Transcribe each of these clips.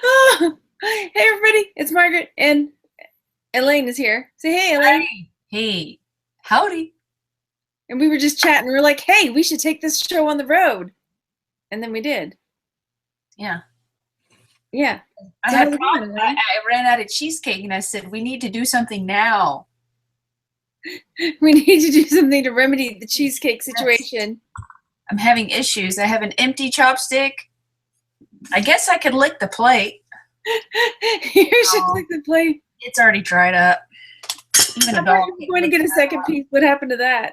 Oh, hey everybody, it's Margaret and Elaine is here. Say hey, Elaine. Hi. Hey, howdy. And we were just chatting. We were like, hey, we should take this show on the road. And then we did. Yeah. Yeah. I had a problem. I ran out of cheesecake and I said, we need to do something now. We need to do something to remedy the cheesecake situation. I'm having issues. I have an empty chopstick. I guess I could lick the plate. You should lick the plate. It's already dried up. Even a dog. I'm going to get a second piece. What happened to that?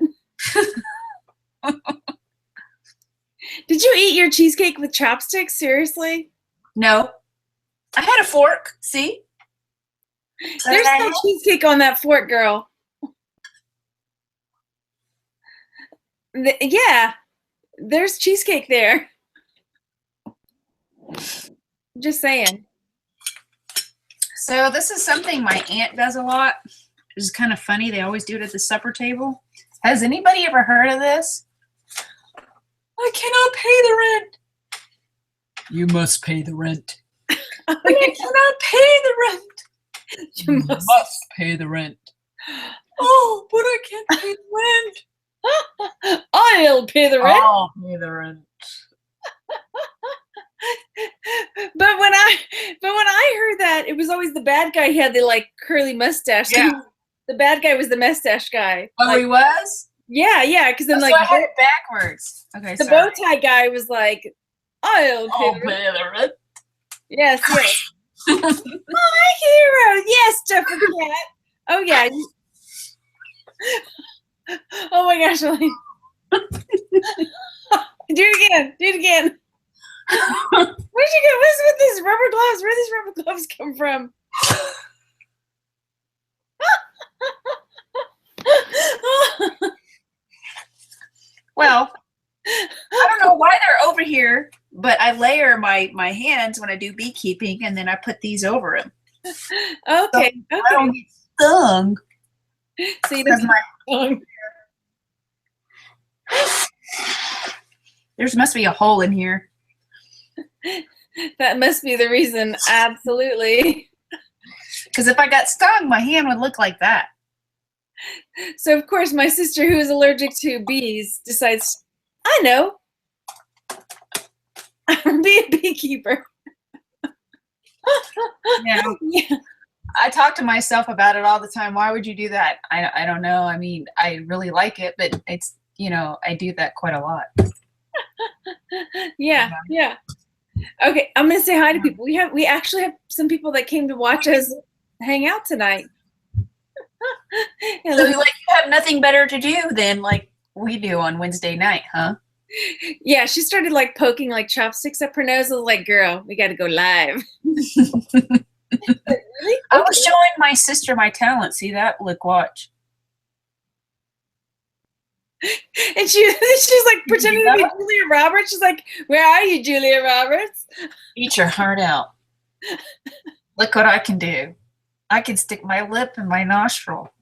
Did you eat your cheesecake with chopsticks? Seriously? No. I had a fork. See? There's no cheesecake on that fork, girl. Yeah. There's cheesecake there. Just saying. So this is something my aunt does a lot. It's kind of funny. They always do it at the supper table. Has anybody ever heard of this? I cannot pay the rent. You must pay the rent. But I cannot pay the rent. You must pay the rent. Oh, but I can't pay the rent. I'll pay the rent. I'll pay the rent. But when I heard that, it was always the bad guy. He had the like curly mustache. Yeah. The bad guy was the mustache guy. Oh, like, he was? Yeah, because then So like I had it backwards. Okay, the sorry. bow tie guy was like, I'll pay the rent. Yes. My hero. Yes, Jeffrey Cat. Oh yeah. Oh my gosh, Elaine. Do it again. Where'd you get? What's with these rubber gloves? Where do these rubber gloves come from? Well, I don't know why they're over here, but I layer my hands when I do beekeeping, and then I put these over them. Okay. I don't get stung. So you don't get stung. There must be a hole in here. That must be the reason. Absolutely. Because if I got stung, my hand would look like that. So of course, my sister, who is allergic to bees, decides, I know, I'll be a beekeeper. Yeah. I talk to myself about it all the time. Why would you do that? I don't know. I mean, I really like it, but it's, I do that quite a lot. Yeah. Okay, I'm gonna say hi to people. We actually have some people that came to watch us hang out tonight. So you have nothing better to do than like we do on Wednesday night, huh? Yeah, she started like poking like chopsticks up her nose. I was like, girl, we got to go live. Really? I was showing my sister my talent. See that? Look, watch. And she's like pretending to be Julia Roberts. She's like, where are you, Julia Roberts? Eat your heart out. Look what I can do. I can stick my lip in my nostril.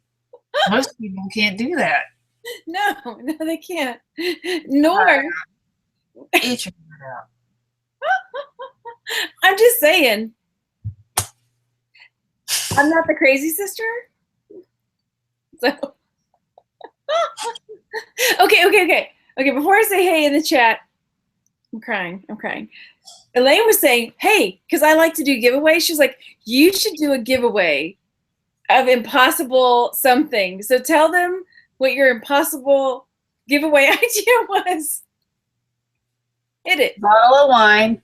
Most people can't do that. No, they can't. Nor. Eat your heart out. I'm just saying. I'm not the crazy sister. So. Okay. Before I say hey in the chat, I'm crying. Elaine was saying, hey, because I like to do giveaways. She's like, you should do a giveaway of impossible something. So tell them what your impossible giveaway idea was. Hit it. Bottle of wine.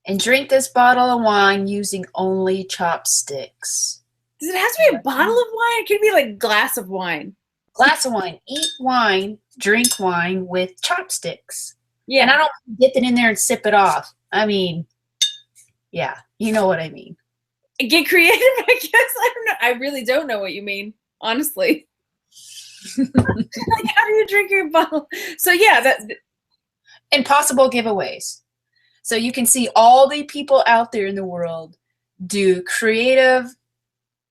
And drink this bottle of wine using only chopsticks. Does it have to be a bottle of wine? It could be like a glass of wine. Glass of wine. Eat wine. Drink wine with chopsticks. Yeah. And I don't dip it in there and sip it off. I mean, yeah, you know what I mean. Get creative, I guess. I don't know. I really don't know what you mean, honestly. Like, how do you drink your bottle? So yeah, that. Impossible giveaways. So you can see all the people out there in the world do creative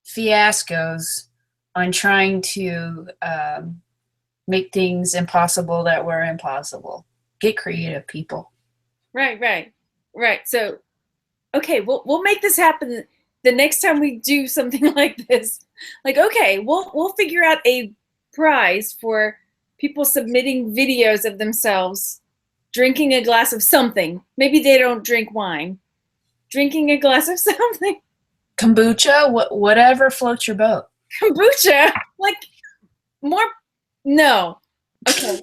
fiascos on trying to make things impossible that were impossible. Get creative, people. Right. So, okay, we'll make this happen the next time we do something like this. Like, okay, we'll figure out a prize for people submitting videos of themselves drinking a glass of something. Maybe they don't drink wine. Drinking a glass of something. Kombucha, whatever floats your boat. Kombucha, like more. No. Okay.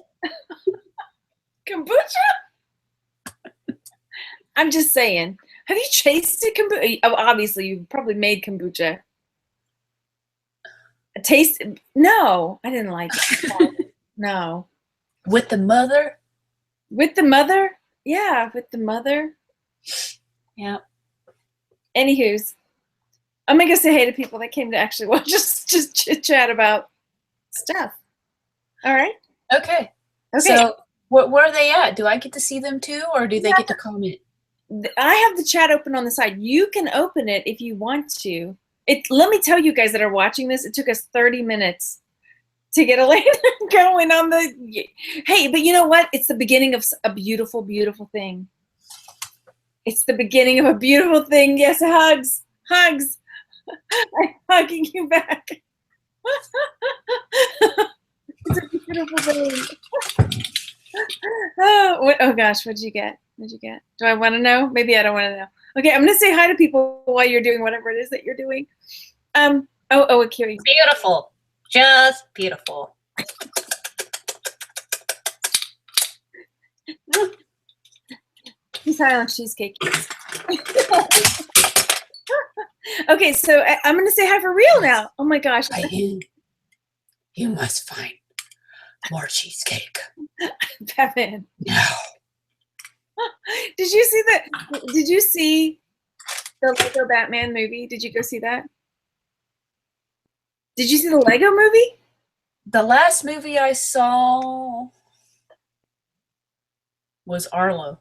Kombucha. I'm just saying. Have you tasted kombucha? Oh, obviously, you've probably made kombucha. A taste? No, I didn't like it. No. With the mother? With the mother? Yeah, with the mother. Yeah. Anywho's, I'm gonna go say hey to people that came to actually watch us just chit chat about stuff. All right. Okay. So, where are they at? Do I get to see them too, or do they get to comment? I have the chat open on the side. You can open it if you want to. Let me tell you guys that are watching this, it took us 30 minutes to get Elaine going on the. Hey, but you know what? It's the beginning of a beautiful, beautiful thing. It's the beginning of a beautiful thing. Yes, hugs. Hugs. I'm hugging you back. It's a beautiful thing. Oh gosh, what'd you get? What'd you get? Do I want to know? Maybe I don't want to know. Okay, I'm gonna say hi to people while you're doing whatever it is that you're doing. Akiri. Beautiful. Just beautiful. He's high on cheesecake. Okay, so I'm gonna say hi for real now. Oh my gosh. You must find more cheesecake. Batman. No. Did you see that? Did you see the Lego Batman movie? Did you go see that? Did you see the Lego movie? The last movie I saw was Arlo,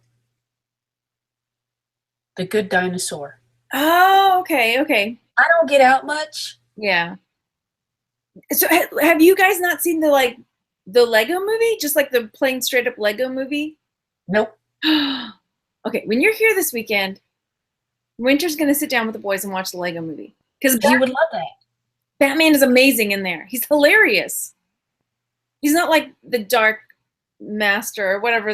the Good Dinosaur. Oh, okay. I don't get out much. Yeah. So have you guys not seen the Lego movie? Just like the plain straight up Lego movie? Nope. Okay, when you're here this weekend, Winter's gonna sit down with the boys and watch the Lego movie. Because You would love that. Batman is amazing in there. He's hilarious. He's not like the dark master or whatever,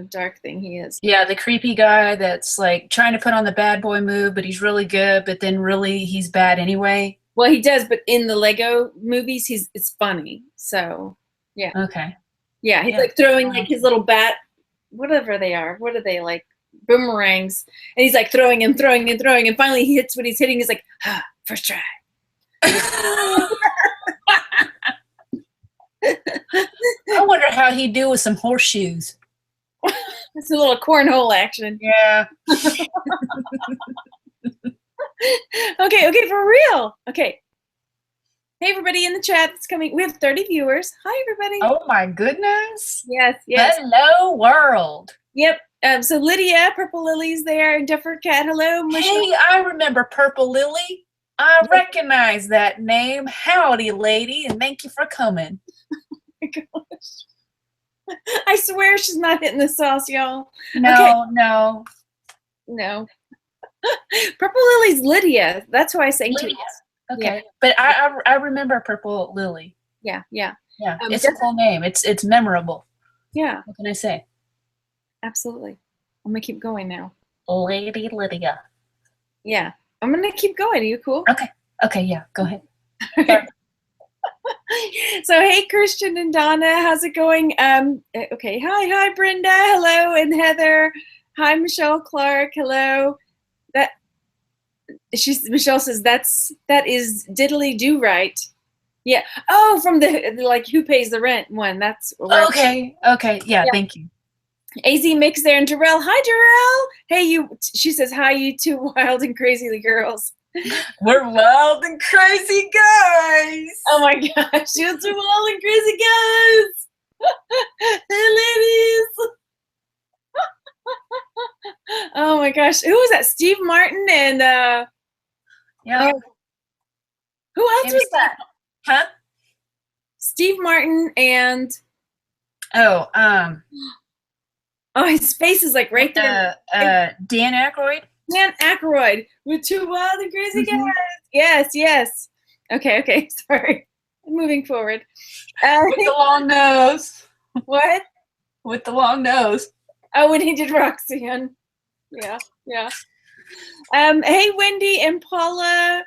dark thing he is. Yeah, the creepy guy that's like trying to put on the bad boy move, but he's really good, but then really he's bad anyway. Well, he does, but in the Lego movies, it's funny. So, yeah. Okay. Yeah, he's like throwing like his little bat, whatever they are. What are they like? Boomerangs. And he's like throwing and throwing and throwing, and finally he hits what he's hitting. He's like, first try. I wonder how he'd do with some horseshoes. It's a little cornhole action. Yeah. Okay, for real. Okay. Hey, everybody in the chat that's coming. We have 30 viewers. Hi, everybody. Oh, my goodness. Yes. Hello, world. Yep. So Lydia, Purple Lily's there, and Duffer Cat. Hello, Michelle. Hey, I remember Purple Lily. I recognize that name. Howdy, lady, and thank you for coming. Oh my gosh. I swear she's not hitting the sauce, y'all. No. Purple Lily's Lydia. That's who I sang to. Okay. Yeah. But I remember Purple Lily. Yeah. Yeah. It's a cool name. It's memorable. Yeah. What can I say? Absolutely. I'm gonna keep going now. Lady Lydia. Yeah. I'm gonna keep going. Are you cool? Okay, yeah, go ahead. So hey, Christian and Donna, how's it going? Okay, hi Brenda, hello, and Heather, hi Michelle Clark, hello. Michelle says that is diddly do right. Yeah. Oh, from the who pays the rent one. That's okay. Yeah, thank you. AZ Mix there and Jarrell. Hi Jarrell. Hey she says hi you two wild and crazy girls. We're wild and crazy guys. Oh my gosh, you two wild and crazy guys. Hey ladies. Oh my gosh. Who was that? Steve Martin and yeah. Who else was that? Huh? Steve Martin and Oh, his face is like right there. Dan Aykroyd. Dan Aykroyd with two wild and crazy Mhm. guys. Yes, yes. Okay. Sorry. Moving forward. With the long nose. What? With the long nose. Oh, when he did Roxanne. Yeah. Hey, Wendy and Paula.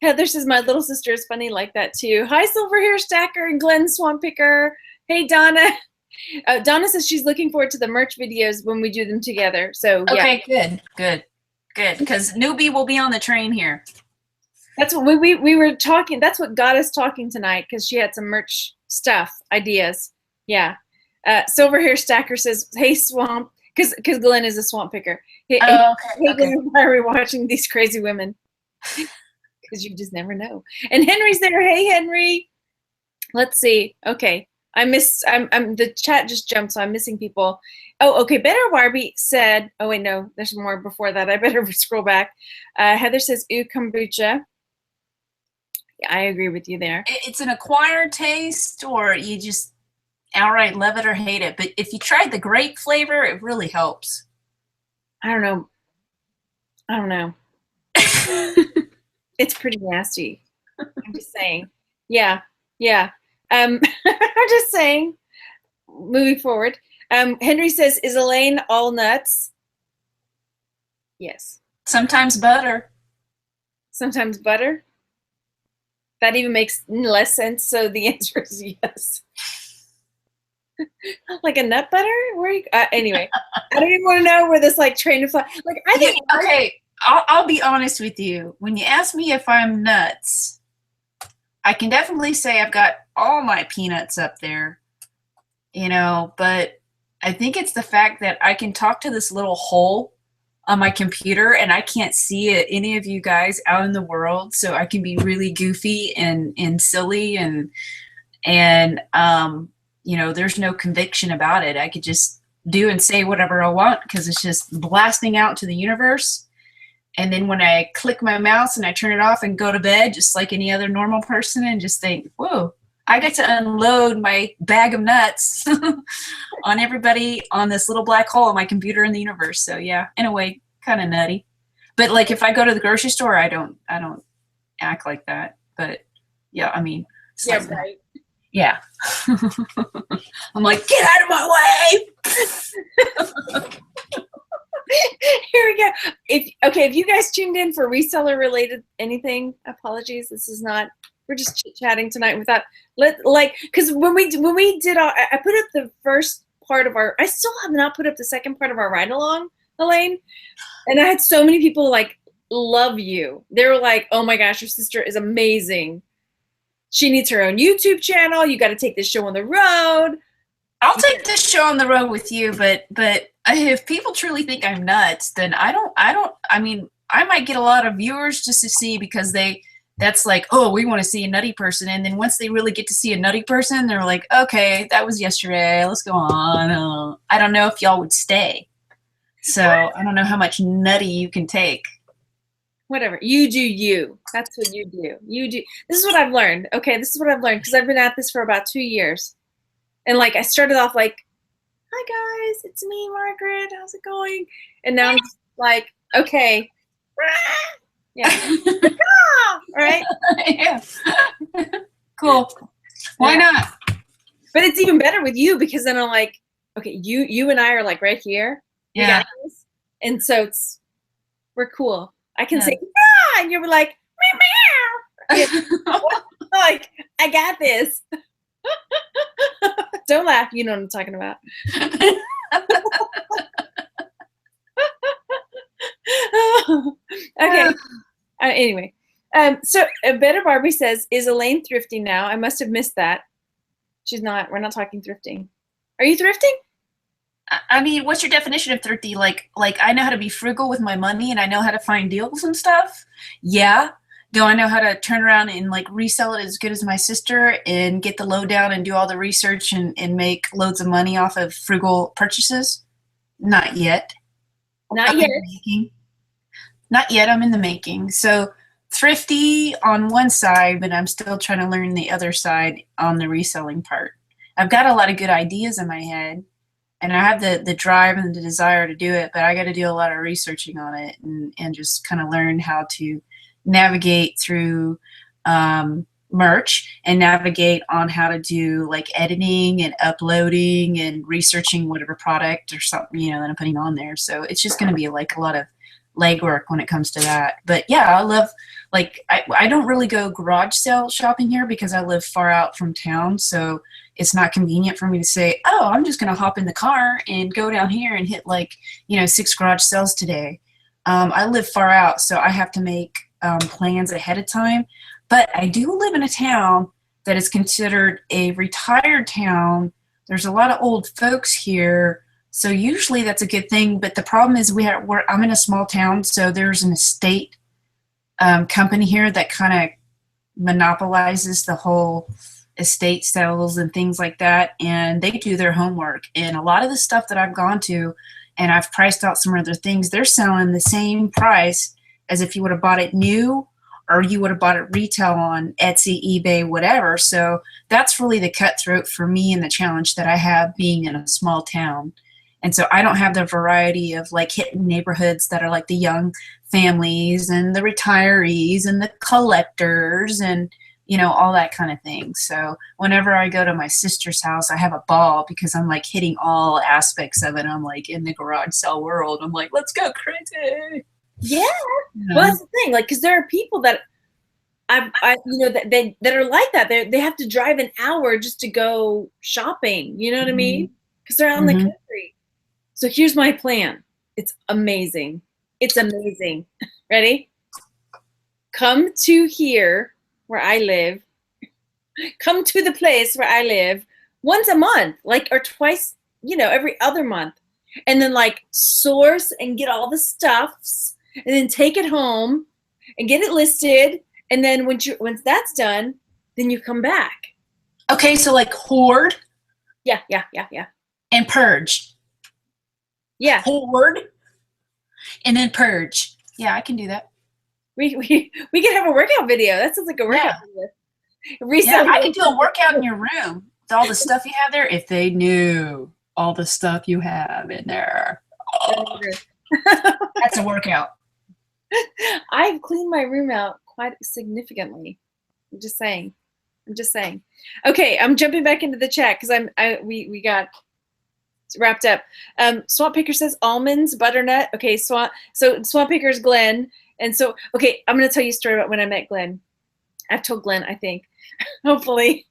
Heather says my little sister is funny like that too. Hi, Silver Hair Stacker and Glenn Swamp Picker. Hey, Donna. Donna says she's looking forward to the merch videos when we do them together. So yeah. Okay, good. Because Newbie will be on the train here. That's what we were talking. That's what got us talking tonight because she had some merch stuff ideas. Yeah. Silver Hair Stacker says, "Hey Swamp," because Glenn is a swamp picker. Hey, Okay. Glenn, why are we watching these crazy women? Because you just never know. And Henry's there. Hey Henry. Let's see. Okay. I'm the chat just jumped, so I'm missing people. Oh, okay. Better Barbie said, oh wait, no, there's more before that. I better scroll back. Heather says, ooh, kombucha. Yeah, I agree with you there. It's an acquired taste, or you just outright love it or hate it. But if you tried the grape flavor, it really helps. I don't know. It's pretty nasty. I'm just saying. Yeah. I'm just saying. Moving forward. Henry says, is Elaine all nuts? Yes. Sometimes butter. Sometimes butter? That even makes less sense, so the answer is yes. Like a nut butter? Where you, anyway, I don't even want to know where this like train of thought. Like I think okay, I'll be honest with you. When you ask me if I'm nuts, I can definitely say I've got all my peanuts up there, but I think it's the fact that I can talk to this little hole on my computer and I can't see any of you guys out in the world, so I can be really goofy and silly and there's no conviction about it. I could just do and say whatever I want because it's just blasting out to the universe. And then when I click my mouse and I turn it off and go to bed, just like any other normal person, and just think, whoa, I get to unload my bag of nuts on everybody on this little black hole in my computer in the universe. So yeah, in a way, kind of nutty. But like if I go to the grocery store, I don't act like that. But yeah, I mean, yeah, like, right. Yeah. I'm like, get out of my way. Here we go. If you guys tuned in for reseller related anything, apologies. This is not. We're just chit chatting tonight. Without because when we did I put up the first part of our. I still have not put up the second part of our ride along, Elaine, and I had so many people like love you. They were like, oh my gosh, your sister is amazing. She needs her own YouTube channel. You got to take this show on the road. I'll take this show on the road with you, but if people truly think I'm nuts, then I mean, I might get a lot of viewers just to see because that's like, oh, we want to see a nutty person. And then once they really get to see a nutty person, they're like, okay, that was yesterday. Let's go on. I don't know if y'all would stay. So I don't know how much nutty you can take. Whatever. You do you. That's what you do. You do. This is what I've learned. Okay, this is what I've learned because I've been at this for about 2 years. And like I started off like, hi guys, it's me, Margaret. How's it going? And now I'm just like, okay. Yeah. All right. Yeah. Cool. Why not? But it's even better with you because then I'm like, okay, you and I are like right here. Yeah. We got this. And so we're cool. I can say, and you're like, meow, meow. Like, I got this. Don't laugh. You know what I'm talking about. Okay. Anyway. So Better Barbie says, is Elaine thrifting now? I must have missed that. She's not. We're not talking thrifting. Are you thrifting? I mean, what's your definition of thrifty? Like I know how to be frugal with my money and I know how to find deals and stuff. Yeah. Do I know how to turn around and like resell it as good as my sister and get the lowdown and do all the research and make loads of money off of frugal purchases? Not yet. Not yet. Not yet. I'm in the making. So thrifty on one side, but I'm still trying to learn the other side on the reselling part. I've got a lot of good ideas in my head. and I have the drive and the desire to do it, but I got to do a lot of researching on it and just kind of learn how to navigate through merch and navigate on how to do like editing and uploading and researching whatever product or something, you know, that I'm putting on there. So it's just going to be like a lot of legwork when it comes to that. But yeah, I love, like, I don't really go garage sale shopping here because I live far out from town. So it's not convenient for me to say, oh, I'm just going to hop in the car and go down here and hit like, you know, 6 garage sales today. I live far out, so I have to make plans ahead of time. But I do live in a town that is considered a retired town. There's a lot of old folks here, so usually that's a good thing. But the problem is I'm in a small town, so there's an estate company here that kind of monopolizes the whole estate sales and things like that, and they do their homework. And a lot of the stuff that I've gone to, and I've priced out some other things, they're selling the same price as if you would have bought it new or you would have bought it retail on Etsy, eBay, whatever. So that's really the cutthroat for me and the challenge that I have being in a small town. And so I don't have the variety of like hitting neighborhoods that are like the young families and the retirees and the collectors and, you know, all that kind of thing. So whenever I go to my sister's house, I have a ball because I'm like hitting all aspects of it. I'm like in the garage sale world. I'm like, let's go crazy. Yeah. Well, that's the thing. Like, because there are people that I you know, that are like that. They have to drive an hour just to go shopping. You know what I mean? Because they're out in the country. So here's my plan. It's amazing. It's amazing. Ready? Come to here where I live. Come to the place where I live once a month, like, or twice, you know, every other month. And then like source and get all the stuffs and then take it home and get it listed. And then once that's done, then you come back. Okay, so like hoard. Yeah. And purge. Yeah. Hoard and then purge. Yeah, I can do that. We could have a workout video. That sounds like a workout video. Yeah, I could do a workout in your room with all the stuff you have there. If they knew all the stuff you have in there. Oh, that's a workout. I've cleaned my room out quite significantly. I'm just saying. Okay, I'm jumping back into the chat because we got wrapped up. Swamp Picker says almonds, butternut. Okay, so Swamp Picker's Glenn. And so, okay, I'm going to tell you a story about when I met Glenn. I've told Glenn, I think, hopefully.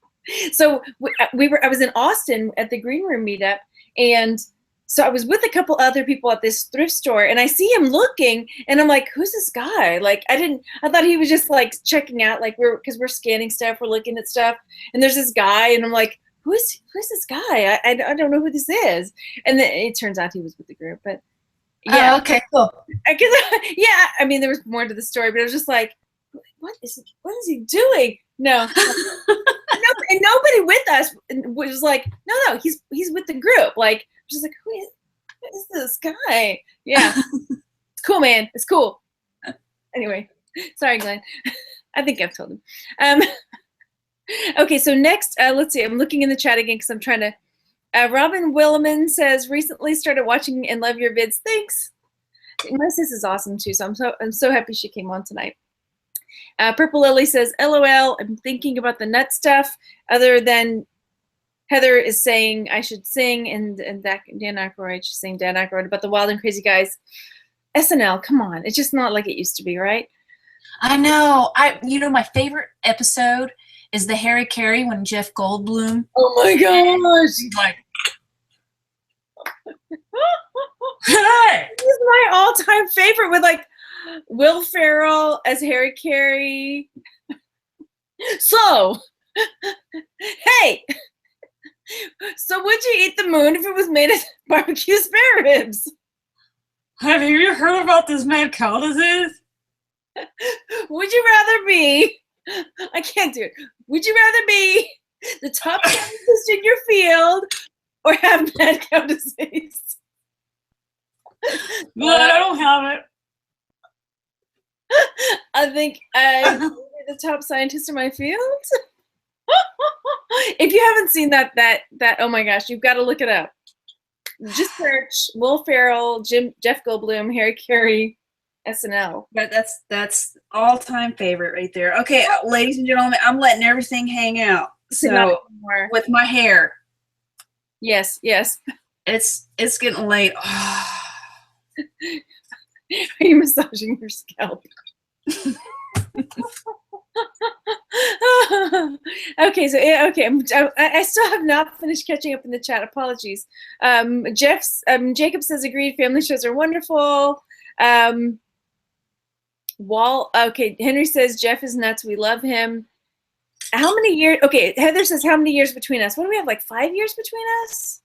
So I was in Austin at the Green Room meetup, and so I was with a couple other people at this thrift store, and I see him looking, and I'm like, who's this guy? Like, I thought he was just like checking out, like because we're scanning stuff, we're looking at stuff, and there's this guy, and I'm like, who's this guy? I don't know who this is. And then it turns out he was with the group, but yeah. Oh, okay, cool. Yeah, I mean, there was more to the story, but I was just like, what is he doing? No. And nobody with us was like, no, he's with the group. Like, just like, who is this guy? Yeah. It's cool, man. It's cool. Anyway, sorry, Glenn. I think I've told him. Okay, so next, let's see. I'm looking in the chat again because I'm trying to. Robin Willeman says, recently started watching and love your vids. Thanks. My sis is awesome too, so I'm so happy she came on tonight. Purple Lily says, LOL, I'm thinking about the nut stuff. Other than Heather is saying I should sing, and Dan Aykroyd, she's saying Dan Aykroyd about the Wild and Crazy Guys. SNL, come on. It's just not like it used to be, right? I know. My favorite episode is the Harry Carey when Jeff Goldblum. Oh my gosh. He's like, hey! This is my all-time favorite with like Will Ferrell as Harry Carey. So, hey, so would you eat the moon if it was made of barbecue spare ribs? Have you heard about this mad cow disease? Would you rather be, I can't do it. Would you rather be the top scientist in your field or have mad cow disease? No, I don't have it. I think I'm the top scientist in my field. If you haven't seen that, oh my gosh, you've got to look it up. Just search Will Ferrell, Jeff Goldblum, Harry Carey, SNL. But that's all-time favorite right there. Okay, ladies and gentlemen, I'm letting everything hang out. So with my hair. Yes. It's getting late. Are you massaging your scalp? Okay, I still have not finished catching up in the chat. Apologies. Jacob says agreed. Family shows are wonderful. Henry says Jeff is nuts. We love him. How many years? Okay, Heather says how many years between us? What do we have? Like 5 years between us?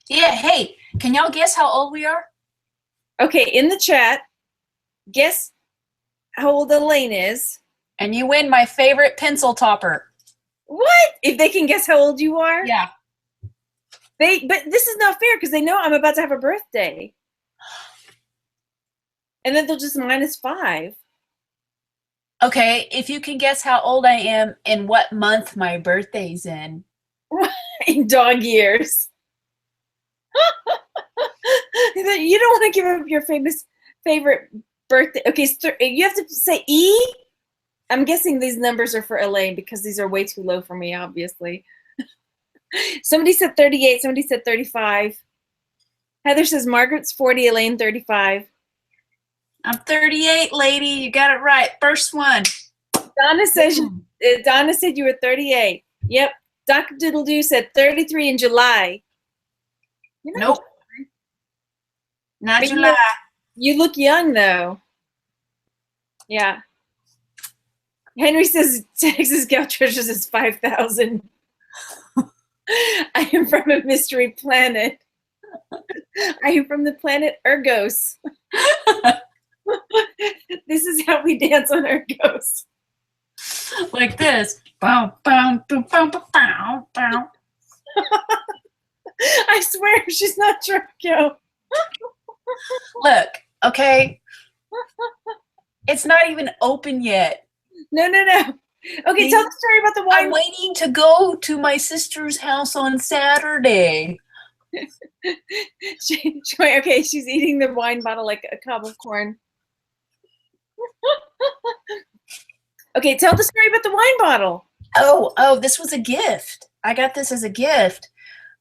Yeah. Hey, can y'all guess how old we are? Okay, in the chat, guess how old Elaine is. And you win my favorite pencil topper. What? If they can guess how old you are? Yeah. But this is not fair because they know I'm about to have a birthday. And then they'll just -5. Okay, if you can guess how old I am and what month my birthday's in. In dog years. You don't want to give up your favorite birthday. Okay, you have to say E. I'm guessing these numbers are for Elaine because these are way too low for me, obviously. Somebody said 38. Somebody said 35. Heather says Margaret's 40. Elaine 35. I'm 38, lady. You got it right. First one. Donna said you were 38. Yep. Dr. Diddle-Doo said 33 in July. Nope. Not but July. You look young though. Yeah. Henry says Texas Gal Treasures is 5,000. I am from a mystery planet. I am from the planet Ergos. This is how we dance on Ergos. Like this. Bow, bow, bow, bow, bow, bow. I swear she's not drunk, yo. Look, okay. It's not even open yet. No. Okay, tell the story about the wine. I'm waiting to go to my sister's house on Saturday. Okay, she's eating the wine bottle like a cob of corn. Okay, tell the story about the wine bottle. Oh, this was a gift. I got this as a gift.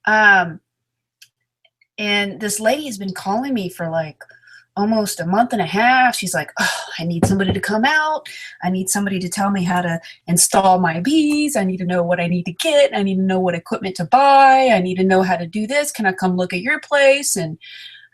And this lady has been calling me for like almost a month and a half. She's like, oh, I need somebody to come out. I need somebody to tell me how to install my bees. I need to know what I need to get. I need to know what equipment to buy. I need to know how to do this. Can I come look at your place? And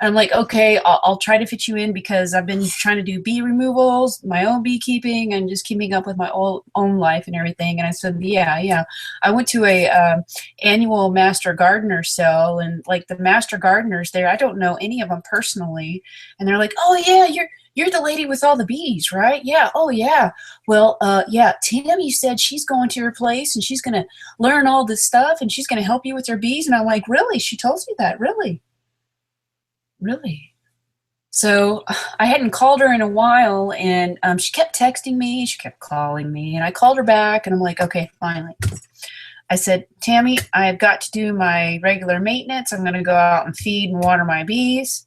I'm like, okay, I'll try to fit you in because I've been trying to do bee removals, my own beekeeping, and just keeping up with my own life and everything. And I said, yeah. I went to a annual Master Gardener sale, and like the Master Gardeners there, I don't know any of them personally. And they're like, oh yeah, you're the lady with all the bees, right? Yeah. Oh yeah. Well, yeah. Tammy said she's going to your place and she's gonna learn all this stuff and she's gonna help you with your bees. And I'm like, really? She told you that? Really? So I hadn't called her in a while, and she kept texting me, she kept calling me, and I called her back, and I'm like, okay, finally. I said, Tammy, I've got to do my regular maintenance. I'm going to go out and feed and water my bees.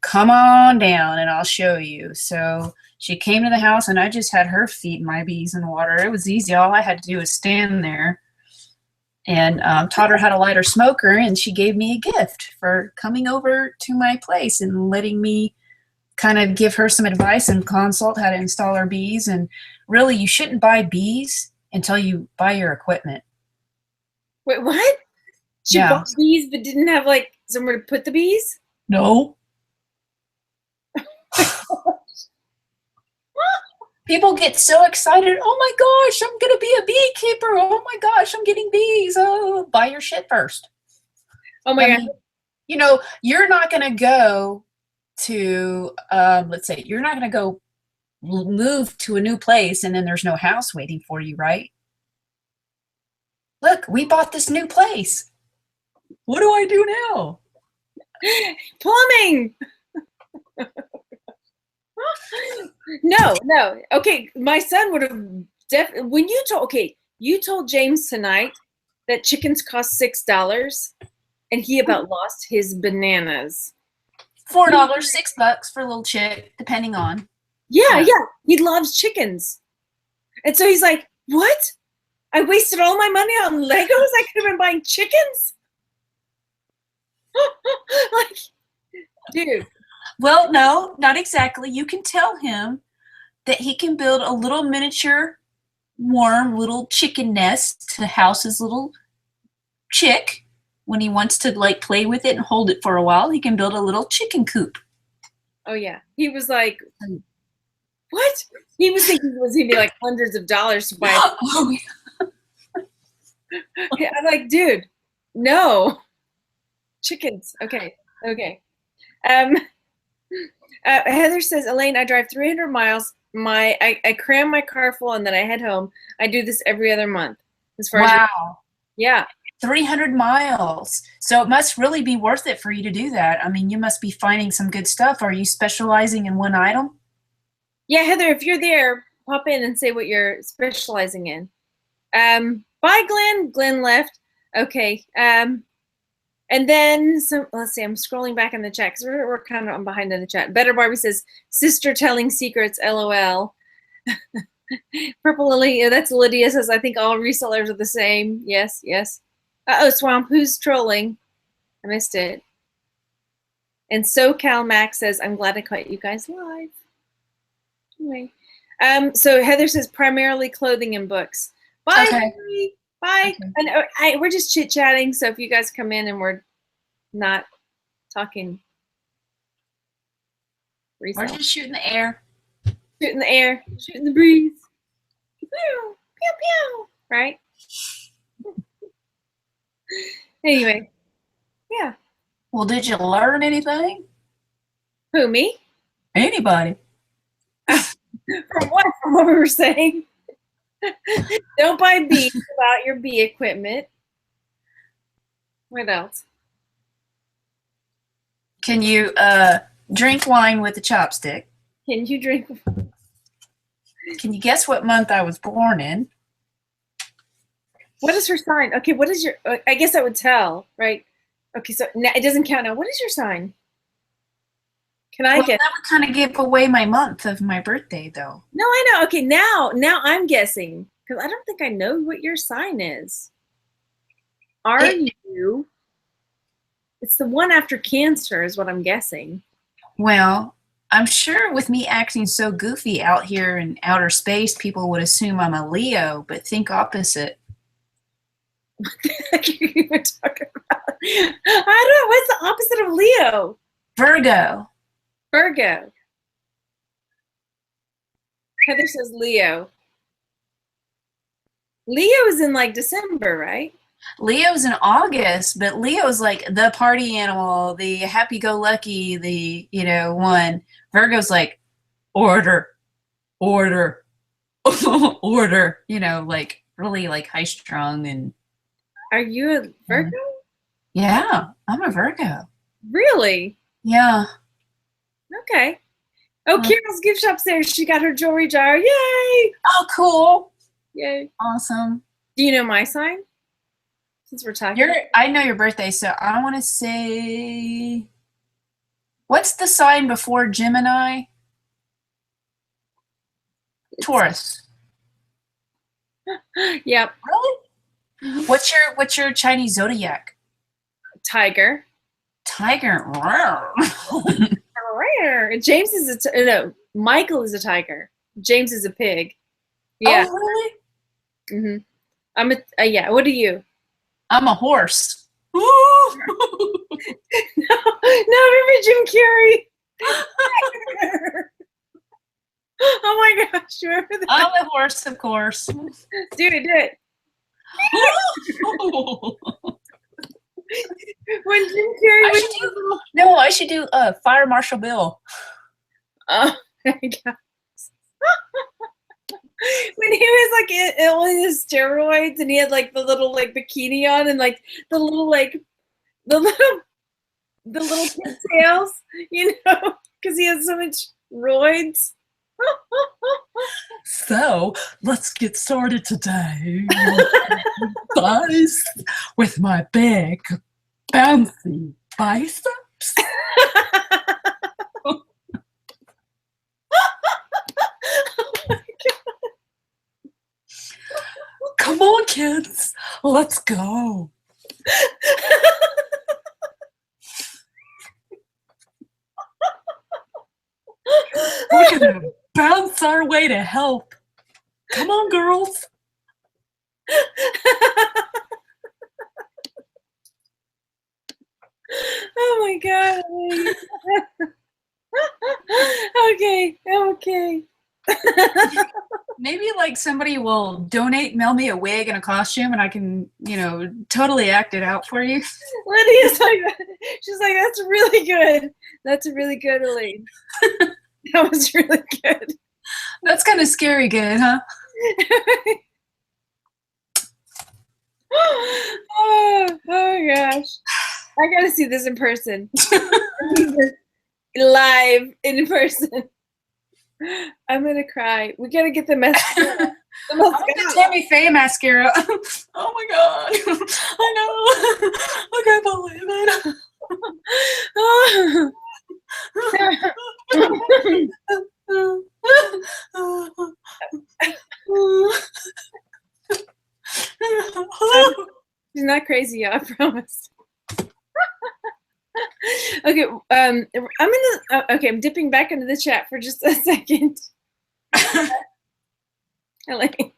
Come on down, and I'll show you. So she came to the house, and I just had her feed my bees and water. It was easy. All I had to do was stand there. And taught her how to light her smoker, and she gave me a gift for coming over to my place and letting me kind of give her some advice and consult how to install her bees. And really, you shouldn't buy bees until you buy your equipment. Wait, what? She bought bees but didn't have like somewhere to put the bees? No. People get so excited. Oh my gosh, I'm going to be a beekeeper. Oh my gosh, I'm getting bees. Oh, buy your shit first. Oh my God. You know, you're not going to go to, let's say, you're not going to go move to a new place and then there's no house waiting for you, right? Look, we bought this new place. What do I do now? Plumbing. No. Okay, my son would have definitely. When you told James tonight that chickens cost $6. and he about lost his bananas. $4, $6 for a little chick, depending on. Yeah, he loves chickens. And so he's like, what? I wasted all my money on Legos? I could have been buying chickens? Like, dude. Well, no, not exactly. You can tell him that he can build a little miniature, warm little chicken nest to house his little chick. When he wants to like play with it and hold it for a while, he can build a little chicken coop. Oh yeah. He was like, what? He was thinking it was gonna be like hundreds of dollars to buy it. I'm like, dude, no. Chickens. Okay. Heather says, Elaine, I drive 300 miles. I cram my car full and then I head home. I do this every other month. As far as yeah. 300 miles. So it must really be worth it for you to do that. I mean, you must be finding some good stuff. Are you specializing in one item? Yeah, Heather, if you're there, pop in and say what you're specializing in. Bye, Glenn. Glenn left. Okay. And then, so let's see, I'm scrolling back in the chat because we're kind of behind in the chat. Better Barbie says, sister telling secrets, LOL. Purple Lily, that's Lydia says, I think all resellers are the same. Yes. Uh-oh, Swamp, who's trolling? I missed it. And SoCal Max says, I'm glad I caught you guys live. Anyway. So Heather says, primarily clothing and books. Bye, Okay. Henry. Bye. Okay. And we're just chit-chatting, so if you guys come in and we're not talking We're just shooting the air. Shooting the air, shooting the breeze. Pew, pew, pew. Right? Anyway, yeah. Well, did you learn anything? Who, me? Anybody? From what? From what we were saying? Don't buy bees without your bee equipment. What else? Can you drink wine with a chopstick? Can you drink? Can you guess what month I was born in? What is her sign? Okay, what is your? I guess I would tell, right? Okay, so now it doesn't count now. What is your sign? Can I Well, guess? that would kind of give away my month of my birthday, though. No, I know. Okay, now I'm guessing because I don't think I know what your sign is. Are you? It's the one after Cancer, is what I'm guessing. Well, I'm sure with me acting so goofy out here in outer space, people would assume I'm a Leo, but think opposite. What the heck are you even talking about? I don't know. What's the opposite of Leo? Virgo. Virgo. Heather says Leo. Leo is in like December, right? Leo's in August, but Leo's like the party animal, the happy-go-lucky, the, one. Virgo's like order, order, order, like really like high-strung and. Are you a Virgo? Yeah, I'm a Virgo. Really? Yeah. Okay. Oh, Carol's gift shop's there. She got her jewelry jar. Yay! Oh, cool. Yay. Awesome. Do you know my sign? Since we're talking. I know your birthday, so I want to say, what's the sign before Gemini? Taurus. Yep. Really? What's your Chinese zodiac? Tiger. Tiger. James is Michael is a tiger. James is a pig. Yeah. Oh, really? Mm-hmm. I'm yeah. What are you? I'm a horse. No, remember Jim Carrey? Oh my gosh, remember that? I'm a horse, of course. Do it. When Jim Carrey I should do Fire Marshal Bill. Oh my gosh. When he was like on his steroids and he had like the little like bikini on and like the little pigtails, because he has so much roids. So let's get started today, guys, with my big Bouncy biceps. Come on, kids. Let's go. We're gonna bounce our way to help. Come on, girls. Oh my God. Okay, okay. Maybe like somebody will mail me a wig and a costume, and I can, totally act it out for you. Lydia's like, she's like, that's really good. That's really good, Elaine. That was really good. That's kind of scary good, huh? Oh gosh. I gotta see this in person. Live in person. I'm gonna cry. We gotta get the mascara. I want the Tammy Faye mascara. Oh my God. I know. I can't believe it. She's not crazy, I promise. Okay, I'm dipping back into the chat for just a second. Elaine.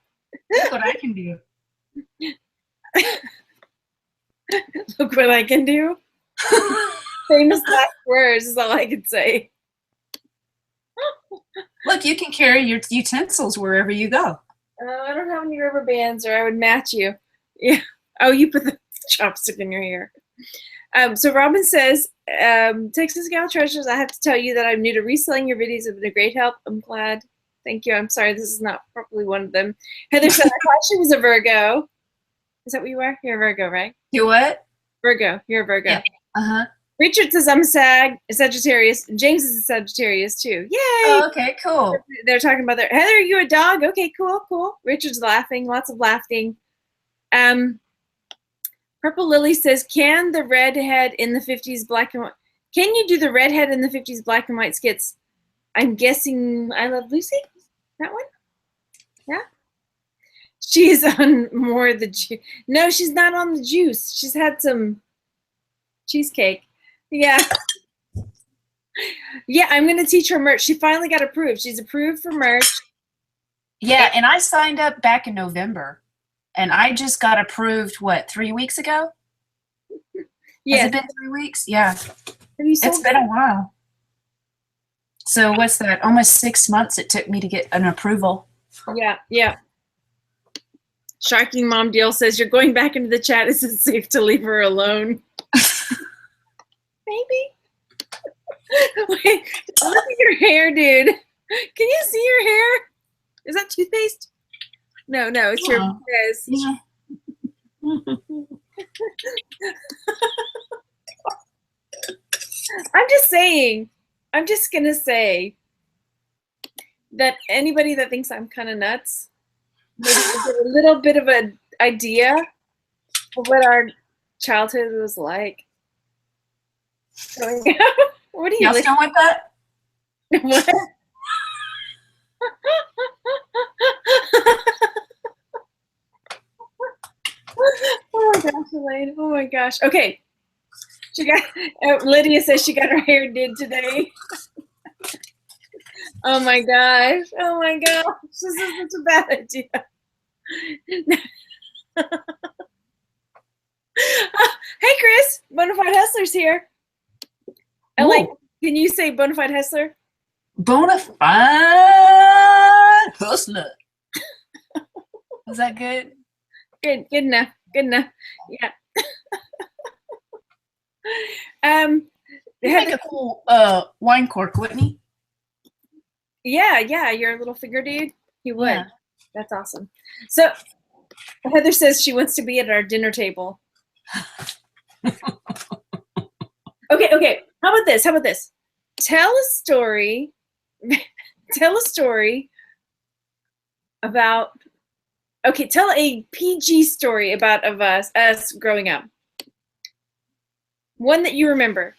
Look what I can do. Look what I can do. Famous last words is all I can say. Look, you can carry your utensils wherever you go. I don't have any rubber bands, or I would match you. Yeah. Oh, you put the chopstick in your hair. So Robin says, Texas Gal Treasures, I have to tell you that I'm new to reselling. Your videos have been a great help. I'm glad. Thank you. I'm sorry this is not probably one of them. Heather said, I thought she was a Virgo. Is that what you are? You're a Virgo, right? You what? Virgo. You're a Virgo. Yeah. Uh-huh. Richard says, I'm a Sagittarius. James is a Sagittarius, too. Yay! Oh, okay, cool. They're talking about their, Heather, are you a dog? Okay, cool, cool. Richard's laughing. Lots of laughing. Purple Lily says, can the redhead in the 50s black and white, can you do the redhead in the 50s black and white skits? I'm guessing I Love Lucy? That one? Yeah? She's on more of the juice. No, she's not on the juice. She's had some cheesecake. Yeah. Yeah, I'm going to teach her merch. She finally got approved. She's approved for merch. Yeah, and I signed up back in November. And I just got approved, 3 weeks ago? Yeah. Has it been 3 weeks? Yeah. It's been a while. So what's that? Almost 6 months it took me to get an approval. Yeah, yeah. Sharking Mom Deal says, you're going back into the chat. Is it safe to leave her alone? Maybe. Wait, look at your hair, dude. Can you see your hair? Is that toothpaste? No, it's your fizz. Yeah. I'm just gonna say that anybody that thinks I'm kind of nuts, maybe get a little bit of an idea of what our childhood was like. What do you Y'all still with that? What? Oh my gosh, Elaine. Oh my gosh. Okay. She got Lydia says she got her hair did today. Oh my gosh. Oh my gosh. This is such a bad idea. Hey Chris, Bonafide Hustler's here. Elaine, can you say Bonafide Hustler? Bonafide Hustler. Was that good? Good enough. Good enough. Yeah. He'd make a cool wine cork, wouldn't he? Yeah, your little finger dude. He would. Yeah. That's awesome. So Heather says she wants to be at our dinner table. Okay. How about this? Tell a story about, tell a PG story about us growing up. One that you remember.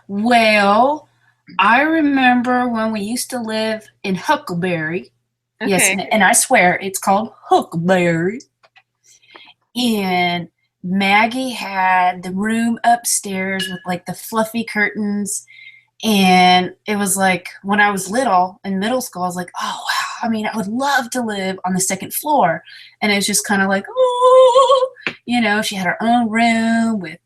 Well, I remember when we used to live in Huckleberry. Okay. Yes, and I swear it's called Huckleberry. And Maggie had the room upstairs with like the fluffy curtains. And it was like when I was little in middle school, I was like, oh, wow. I mean, I would love to live on the second floor. And it was just kind of like, oh, she had her own room with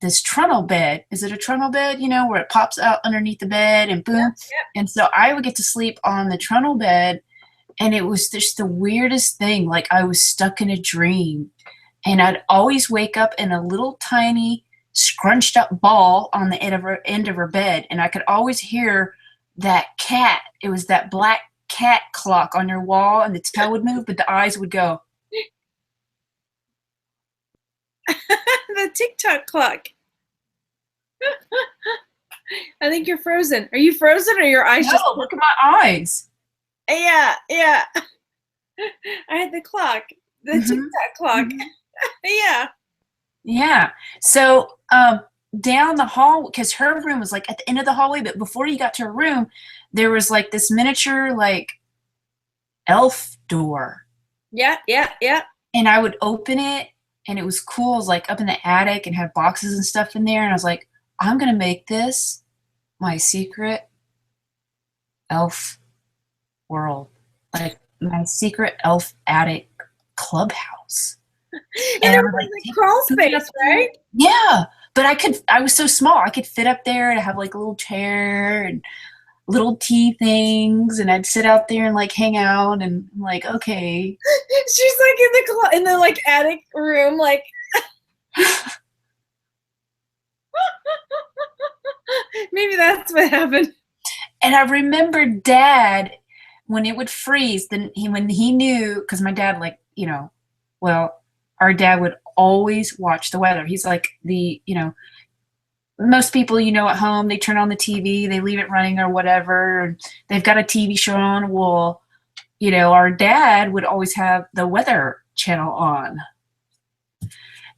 this trunnel bed. Is it a trunnel bed, where it pops out underneath the bed and boom. Yeah. And so I would get to sleep on the trunnel bed. And it was just the weirdest thing. Like I was stuck in a dream. And I'd always wake up in a little tiny scrunched up ball on the end of her bed. And I could always hear that cat. It was that black cat clock on your wall, and the tail would move, but the eyes would go. The TikTok clock. I think you're frozen. Are you frozen or your eyes just... No, look at my eyes. Yeah. I had the clock. The TikTok clock. Yeah. Yeah. So down the hall, because her room was like at the end of the hallway, but before you got to her room, there was like this miniature like elf door. Yeah. And I would open it, and it was cool. It was like up in the attic and had boxes and stuff in there. And I was like, I'm going to make this my secret elf world. Like my secret elf attic clubhouse. And it was like crawl space, right? Yeah. But I was so small. I could fit up there and have like a little chair and little tea things, and I'd sit out there and like hang out, and I'm like, okay. She's like in the like attic room, like maybe that's what happened. And I remember Dad, when it would freeze, when he knew, because my dad, like, our dad would always watch the weather. He's like most people, at home, they turn on the TV, they leave it running or whatever, and they've got a TV show on. Well, our dad would always have the weather channel on.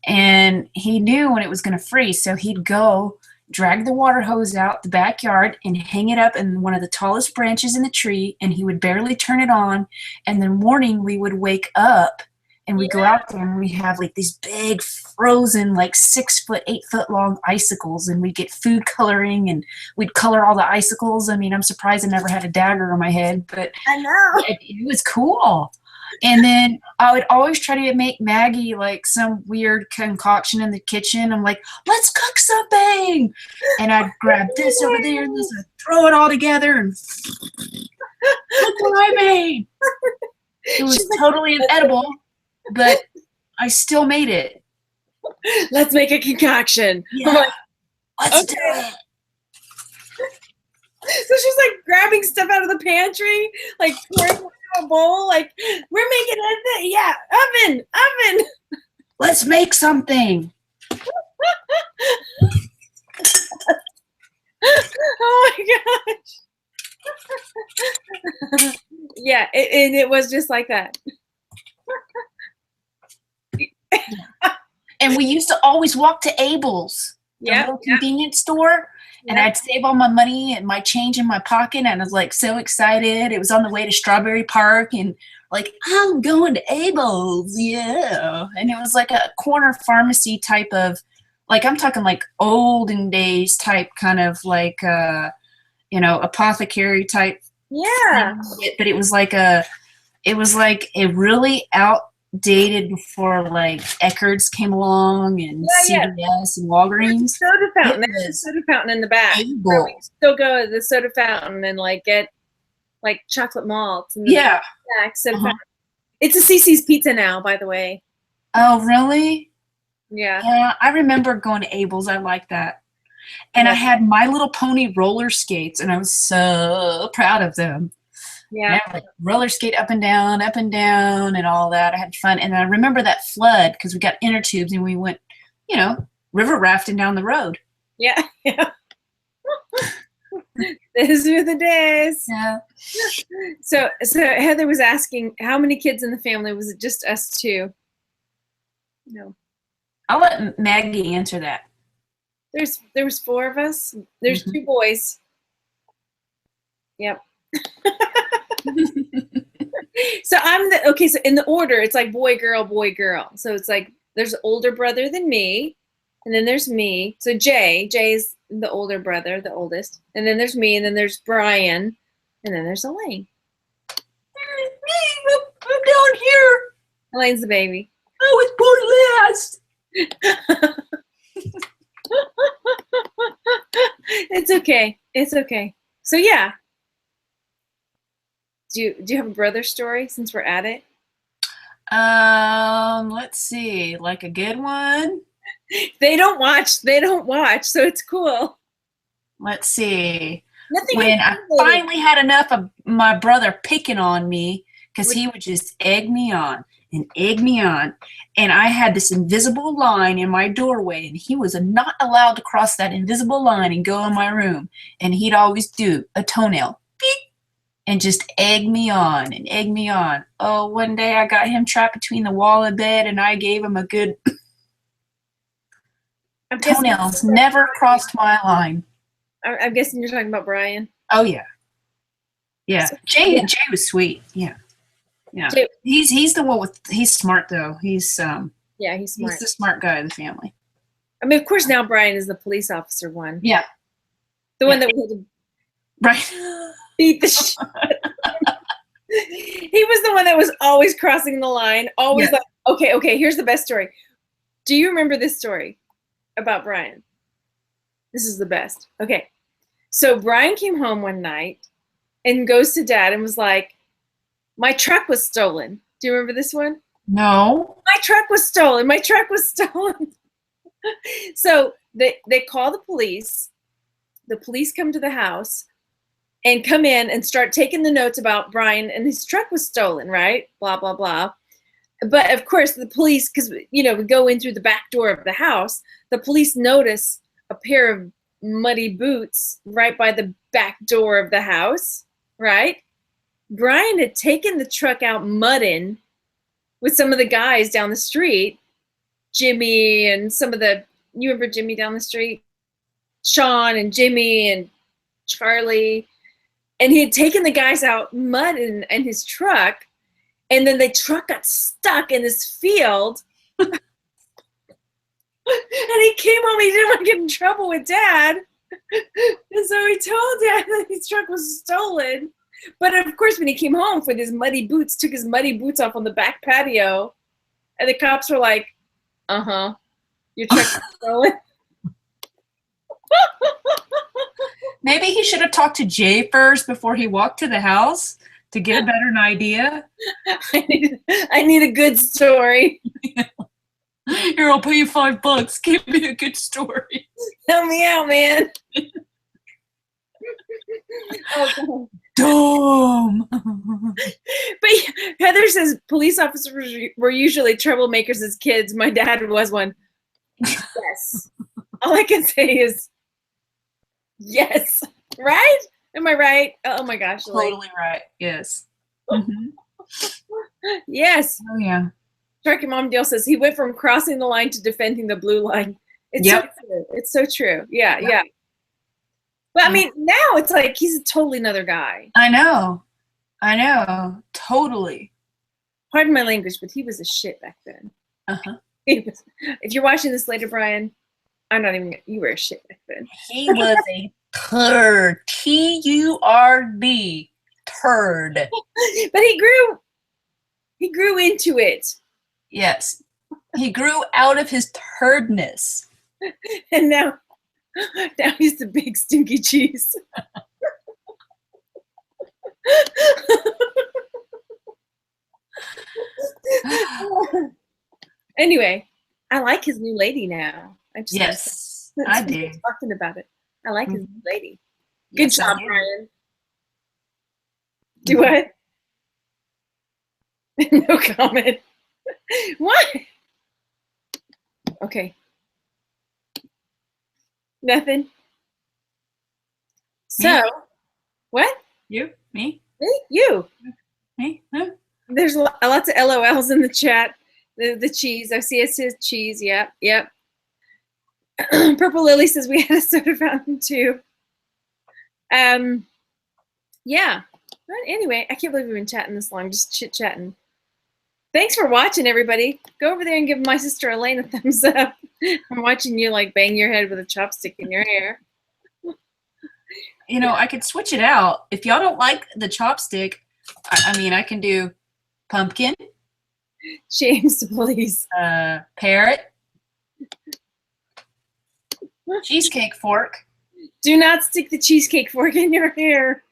And he knew when it was going to freeze, so he'd go drag the water hose out the backyard and hang it up in one of the tallest branches in the tree, and he would barely turn it on. And then morning we would wake up and we go out there and we have like these big frozen, like 6 foot, 8 foot long icicles, and we'd get food coloring and we'd color all the icicles. I mean, I'm surprised I never had a dagger on my head, but I know it was cool. And then I would always try to make Maggie like some weird concoction in the kitchen. I'm like, let's cook something. And I'd grab this over there and this, and throw it all together, and look what I made. It was totally inedible, but I still made it. Let's make a concoction. Yeah. Like, let's do it. So she's like grabbing stuff out of the pantry, like pouring it into a bowl, like, we're making it. Yeah, oven. Let's make something. Oh my gosh. Yeah, and it was just like that. And we used to always walk to Abel's, the little convenience store. And I'd save all my money and my change in my pocket, and I was like so excited. It was on the way to Strawberry Park, and like, I'm going to Abel's, yeah. And it was like a corner pharmacy type of, like, I'm talking like olden days type kind of like apothecary type. Yeah. Thing. But it was like a really outdated before like Eckerd's came along and CVS and Walgreens. Soda fountain. There's a soda fountain in the back. We still go to the soda fountain and like get like chocolate malts and soda fountain. It's a CC's Pizza now, by the way. Oh, really? Yeah. Yeah, I remember going to Abel's. I like that. And I had My Little Pony roller skates, and I was so proud of them. Yeah. And I would, like, roller skate up and down, and all that. I had fun. And I remember that flood because we got inner tubes and we went, river rafting down the road. Yeah. Those were the days. Yeah. So Heather was asking, how many kids in the family? Was it just us two? No. I'll let Maggie answer that. There was 4 of us. There's 2 boys. Yep. So so in the order, it's like boy, girl. So it's like there's an older brother than me, and then there's me. So Jay's the older brother, the oldest. And then there's me, and then there's Brian, and then there's Elaine. I'm down here. Elaine's the baby. I was born last. It's okay. It's okay. So yeah. Do you have a brother story since we're at it? Let's see, like a good one. They don't watch, so it's cool. Let's see. Nothing When I finally had enough of my brother picking on me, because he would just egg me on and egg me on. And I had this invisible line in my doorway, and he was not allowed to cross that invisible line and go in my room. And he'd always do a toenail, beep, and just egg me on and egg me on. Oh, one day I got him trapped between the wall and bed, and I gave him a good toenails. Never crossed my line. I'm guessing you're talking about Brian. Oh yeah, yeah. Jay was sweet. Yeah. Jay, he's the one with. He's smart though. He's he's smart. He's the smart guy of the family. I mean, of course, now Brian is the police officer one. Yeah. The one that we had to Right. beat the shit. He was the one that was always crossing the line. Always like, okay. Here's the best story. Do you remember this story about Brian? This is the best. Okay. So Brian came home one night and goes to Dad and was like, my truck was stolen. Do you remember this one? No. My truck was stolen. My truck was stolen. So they call the police. The police come to the house and come in and start taking the notes about Brian, and his truck was stolen, right? Blah, blah, blah. But of course, the police, because, we go in through the back door of the house, the police notice a pair of muddy boots right by the back door of the house, right? Brian had taken the truck out mudding with some of the guys down the street, Jimmy and some of the, you remember Jimmy down the street? Sean and Jimmy and Charlie. And he had taken the guys out mudding in his truck, and then the truck got stuck in this field. And he came home, he didn't want to get in trouble with Dad. And so he told Dad that his truck was stolen. But of course, when he came home with his muddy boots, took his muddy boots off on the back patio, and the cops were like, your truck was stolen. Maybe he should have talked to Jay first before he walked to the house to get a better idea. I need a good story. Here, I'll pay you $5. Give me a good story. Help me out, man. Oh, Dumb. But Heather says police officers were usually troublemakers as kids. My dad was one. Yes. All I can say is yes. Right? Am I right? Oh my gosh. Totally right. Yes. Yes. Oh yeah. Trucky Mom Dale says he went from crossing the line to defending the blue line. It's so true. It's so true. Yeah. But I mean, now it's like he's a totally another guy. I know. Totally. Pardon my language, but he was a shit back then. If you're watching this later, Brian, I'm not even. You were a shit back then. He was a turd. T-U-R-D. Turd. But he grew into it. Yes. He grew out of his turdness. And now he's the big stinky cheese. Anyway, I like his new lady now. I do. Talking about it. I like his new lady. Good job, Brian. Do what? No comment. What? Okay. Nothing. So, what? You? Me? Me? You. Me? Huh? There's lots of LOLs in the chat. The cheese. I see it says cheese. Yep, yep. Purple Lily says we had a soda fountain too. Yeah. But anyway, I can't believe we've been chatting this long, just chit-chatting. Thanks for watching, everybody. Go over there and give my sister Elaine a thumbs up. I'm watching you like bang your head with a chopstick in your hair. You know, I could switch it out. If y'all don't like the chopstick, I mean, I can do pumpkin. James, please. Parrot. Cheesecake fork. Do not stick the cheesecake fork in your hair.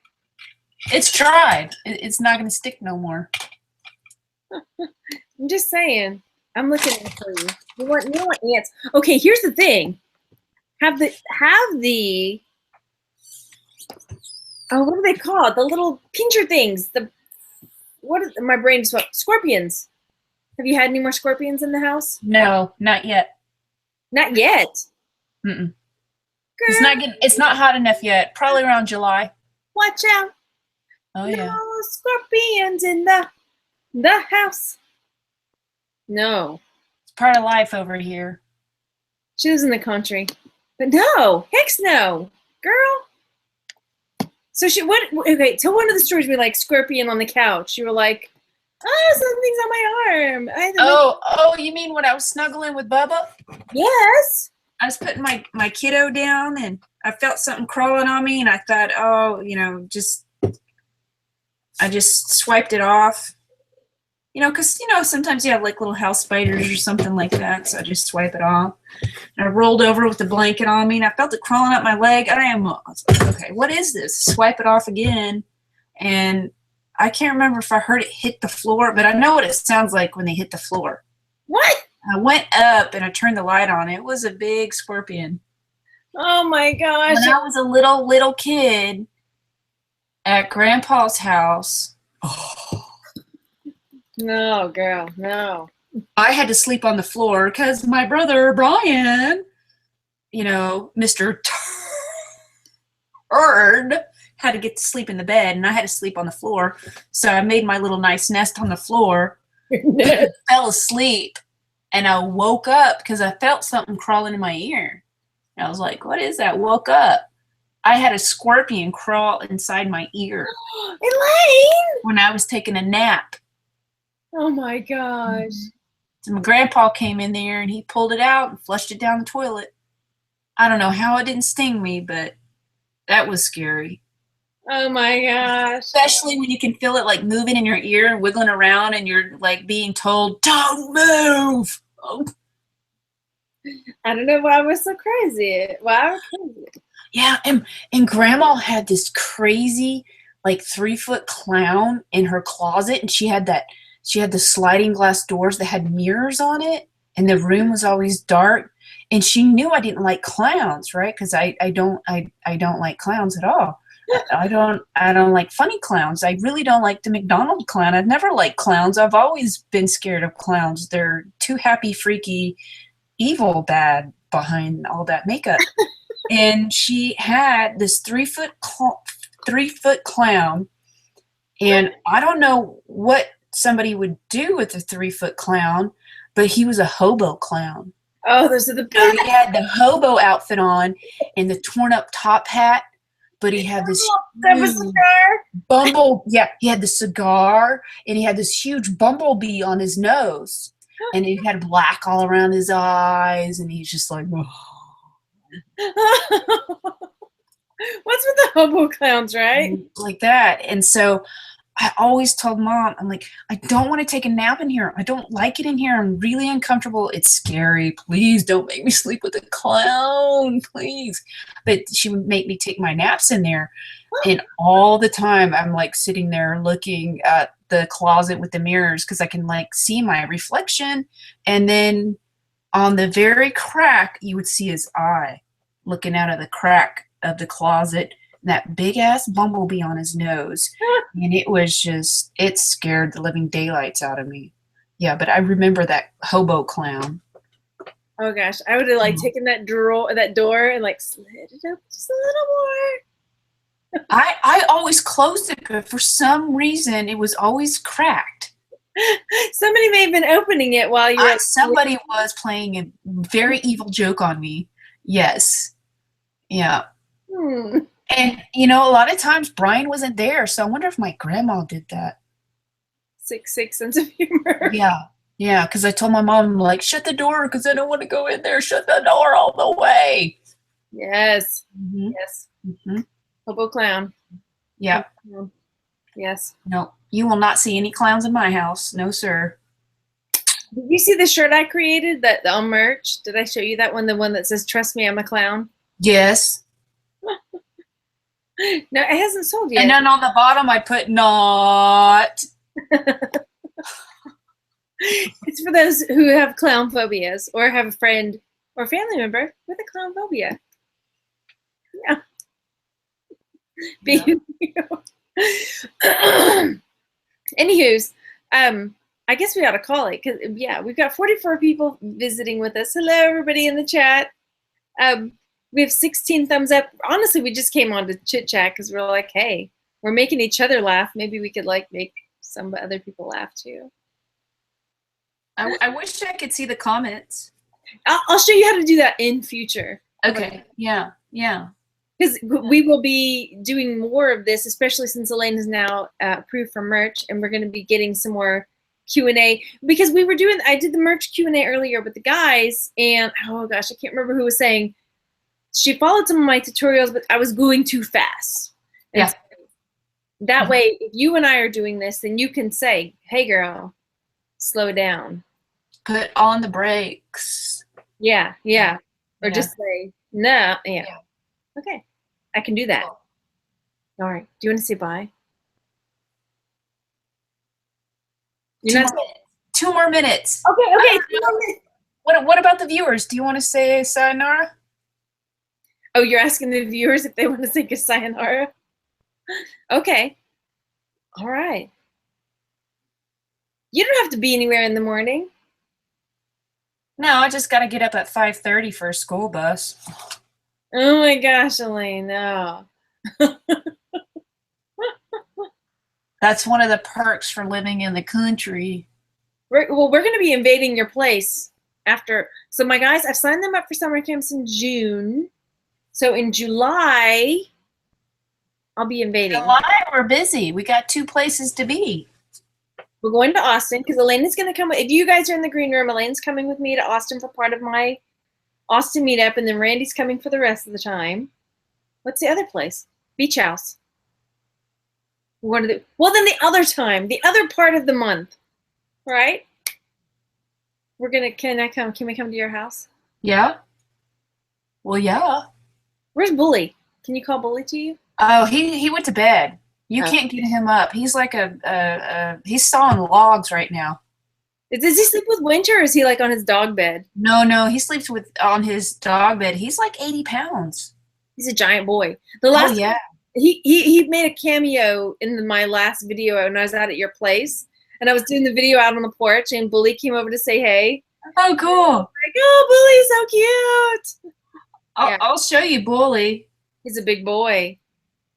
It's tried. It's not going to stick no more. I'm just saying. I'm looking at it for you. You want ants. Okay, here's the thing. Have the oh, what are they called? The little pincher things. My brain's what? Scorpions. Have you had any more scorpions in the house? No, not yet. Not yet. Mm-mm. It's not hot enough yet. Probably around July. Watch out. Oh yeah. No scorpions in the house. No. It's part of life over here. She lives in the country. But no. Hex no. Girl. So okay, tell one of the stories where like scorpion on the couch. You were like, oh, something's on my arm. Oh, you mean when I was snuggling with Bubba? Yes. I was putting my kiddo down and I felt something crawling on me and I thought, oh, I just swiped it off. Because, sometimes you have like little house spiders or something like that. So I just swipe it off. And I rolled over with the blanket on me and I felt it crawling up my leg. I was like, okay, what is this? Swipe it off again. And I can't remember if I heard it hit the floor, but I know what it sounds like when they hit the floor. What? I went up and I turned the light on. It was a big scorpion. Oh my gosh. When I was a little kid at Grandpa's house. Oh. No, girl, no. I had to sleep on the floor because my brother, Brian, Mr. Turd, had to get to sleep in the bed and I had to sleep on the floor. So I made my little nice nest on the floor, fell asleep. And I woke up because I felt something crawling in my ear. And I was like, what is that? Woke up. I had a scorpion crawl inside my ear. Elaine! When I was taking a nap. Oh my gosh. So my grandpa came in there and he pulled it out and flushed it down the toilet. I don't know how it didn't sting me, but that was scary. Oh my gosh. Especially when you can feel it like moving in your ear and wiggling around and you're like being told, don't move. Oh. I don't know why I was so crazy. Yeah, and Grandma had this crazy like 3-foot clown in her closet and she had the sliding glass doors that had mirrors on it and the room was always dark and she knew I didn't like clowns, right? Because I don't like clowns at all. I don't like funny clowns. I really don't like the McDonald's clown. I've never liked clowns. I've always been scared of clowns. They're too happy, freaky, evil, bad behind all that makeup. And she had this 3-foot clown, and I don't know what somebody would do with a 3-foot clown, but he was a hobo clown. Oh, those are the best. So he had the hobo outfit on and the torn up top hat. But he had this he had the cigar and he had this huge bumblebee on his nose and he had black all around his eyes and he's just like, oh. What's with the hobo clowns, right? Like that. And so I always told Mom, I'm like, I don't want to take a nap in here. I don't like it in here. I'm really uncomfortable. It's scary. Please don't make me sleep with a clown, please. But she would make me take my naps in there. And all the time I'm like sitting there looking at the closet with the mirrors because I can like see my reflection. And then on the very crack, you would see his eye looking out of the crack of the closet. That big ass bumblebee on his nose. And it scared the living daylights out of me. Yeah, but I remember that hobo clown. Oh gosh, I would have like taken that door and like slid it up just a little more. I always closed it, but for some reason it was always cracked. Somebody may have been opening it while you were. Somebody was playing a very evil joke on me. Yes. Yeah. Hmm. And, you know, a lot of times Brian wasn't there, so I wonder if my grandma did that. Sick sense of humor. Yeah. Yeah, because I told my mom, like, shut the door because I don't want to go in there. Shut the door all the way. Yes. Mm-hmm. Yes. Mm-hmm. Hobo clown. Yeah. Hobo. Yes. No, you will not see any clowns in my house. No, sir. Did you see the shirt I created that on merch? Did I show you that one? The one that says "Trust me, I'm a clown." Yes. No, it hasn't sold yet. And then on the bottom, I put not. It's for those who have clown phobias or have a friend or family member with a clown phobia. Yeah. Anywho's, I guess we ought to call it because yeah, we've got 44 people visiting with us. Hello, everybody in the chat. We have 16 thumbs up. Honestly, we just came on to chit chat because we're like, hey, we're making each other laugh. Maybe we could like make some other people laugh too. I wish I could see the comments. I'll show you how to do that in future. Okay. Yeah. Yeah. Because we will be doing more of this, especially since Elaine is now approved for merch, and we're going to be getting some more Q&A. Because I did the merch Q&A earlier with the guys, and oh gosh, I can't remember who was saying she followed some of my tutorials, but I was going too fast. And Yeah. so that way, if you and I are doing this, then you can say, "Hey, girl, slow down." Put on the brakes. Yeah, yeah. Or Yeah. just say, "No, yeah." Okay, I can do that. Cool. All right. Do you want to say bye? Two more minutes. Okay. What about the viewers? Do you want to say sayonara? Oh, you're asking the viewers if they want to say sayonara? Okay. All right. You don't have to be anywhere in the morning. No, I just got to get up at 5:30 for a school bus. Oh my gosh, Elaine, no. That's one of the perks for living in the country. We're going to be invading your place after. So my guys, I've signed them up for summer camps in June. So in July, I'll be invading. July, we're busy. We got 2 places to be. We're going to Austin because Elaine is going to come. If you guys are in the green room, Elaine's coming with me to Austin for part of my Austin meetup, and then Randy's coming for the rest of the time. What's the other place? Beach House. Well, then the other time, the other part of the month, right? Can we come to your house? Yeah. Well, yeah. Where's Bully? Can you call Bully to you? Oh, he went to bed. You can't get him up. He's like he's sawing logs right now. Does he sleep with Winter, or is he like on his dog bed? No, he sleeps on his dog bed. He's like 80 pounds. He's a giant boy. The last yeah. He made a cameo in my last video when I was out at your place, and I was doing the video out on the porch, and Bully came over to say hey. Oh, cool. Like, oh, Bully's so cute. I'll show you Bully. He's a big boy.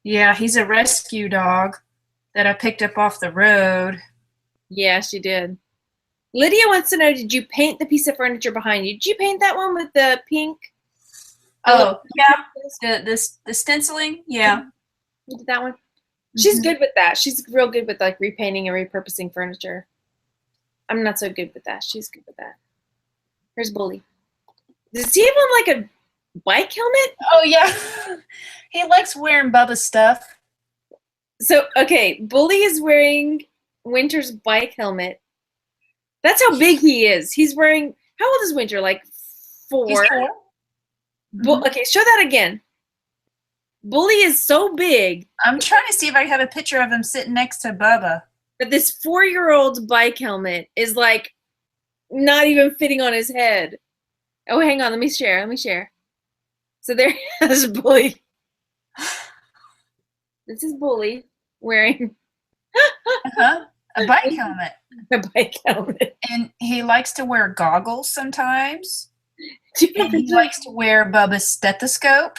Yeah, he's a rescue dog that I picked up off the road. Yeah, she did. Lydia wants to know, did you paint the piece of furniture behind you? Did you paint that one with the pink? Oh, yeah. The stenciling? Yeah. You did that one? She's good with that. She's real good with like repainting and repurposing furniture. I'm not so good with that. She's good with that. Here's Bully. Does he have on like a bike helmet? Oh, yeah. He likes wearing Bubba's stuff. So, okay, Bully is wearing Winter's bike helmet. That's how big he is. He's wearing, how old is Winter? Like 4? He's 4. Okay, show that again. Bully is so big. I'm trying to see if I have a picture of him sitting next to Bubba. But this 4-year-old bike helmet is like not even fitting on his head. Oh, hang on. Let me share. So there is Bully. This is Bully wearing a bike helmet. A bike helmet. And he likes to wear goggles sometimes. And he likes to wear Bubba's stethoscope.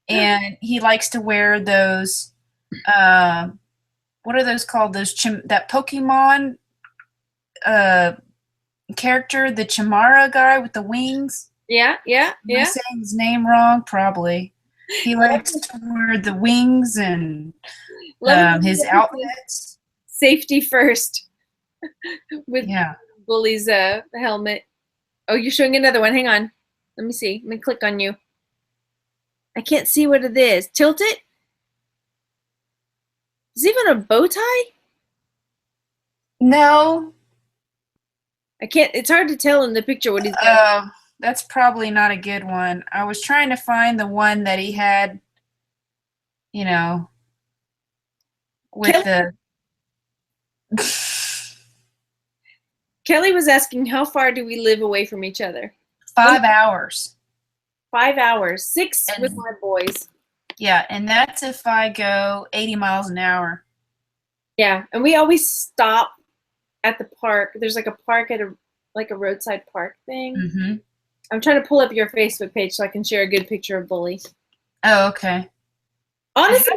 And he likes to wear those, what are those called? That Pokemon character, the Chamara guy with the wings. Yeah. Am I saying his name wrong? Probably. He likes to wear the wings and his outfits. Safety first with Yeah. Bully's helmet. Oh, you're showing another one. Hang on. Let me see. Let me click on you. I can't see what it is. Tilt it. Is it even a bow tie? No. I can't. It's hard to tell in the picture what he's got. That's probably not a good one. I was trying to find the one that he had, you know, with the... Kelly was asking, how far do we live away from each other? 5 hours. 5 hours. 6 with my boys. Yeah, and that's if I go 80 miles an hour. Yeah, and we always stop at the park. There's like a park at a roadside park thing. Mm-hmm. I'm trying to pull up your Facebook page so I can share a good picture of Bully. Oh, okay. Honestly,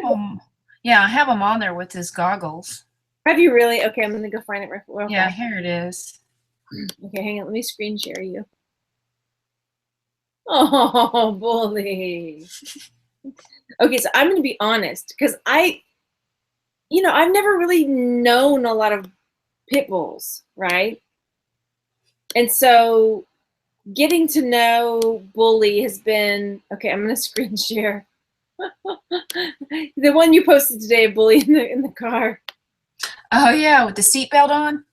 I have him on there with his goggles. have you really? Okay, I'm gonna go find it real fast. Yeah, here it is. Okay, hang on. Let me screen share you. Oh, Bully. Okay, so I'm gonna be honest because I've never really known a lot of pit bulls, right? And so getting to know Bully has been, okay, I'm gonna screen share. The one you posted today, Bully in the car. Oh yeah, with the seatbelt on.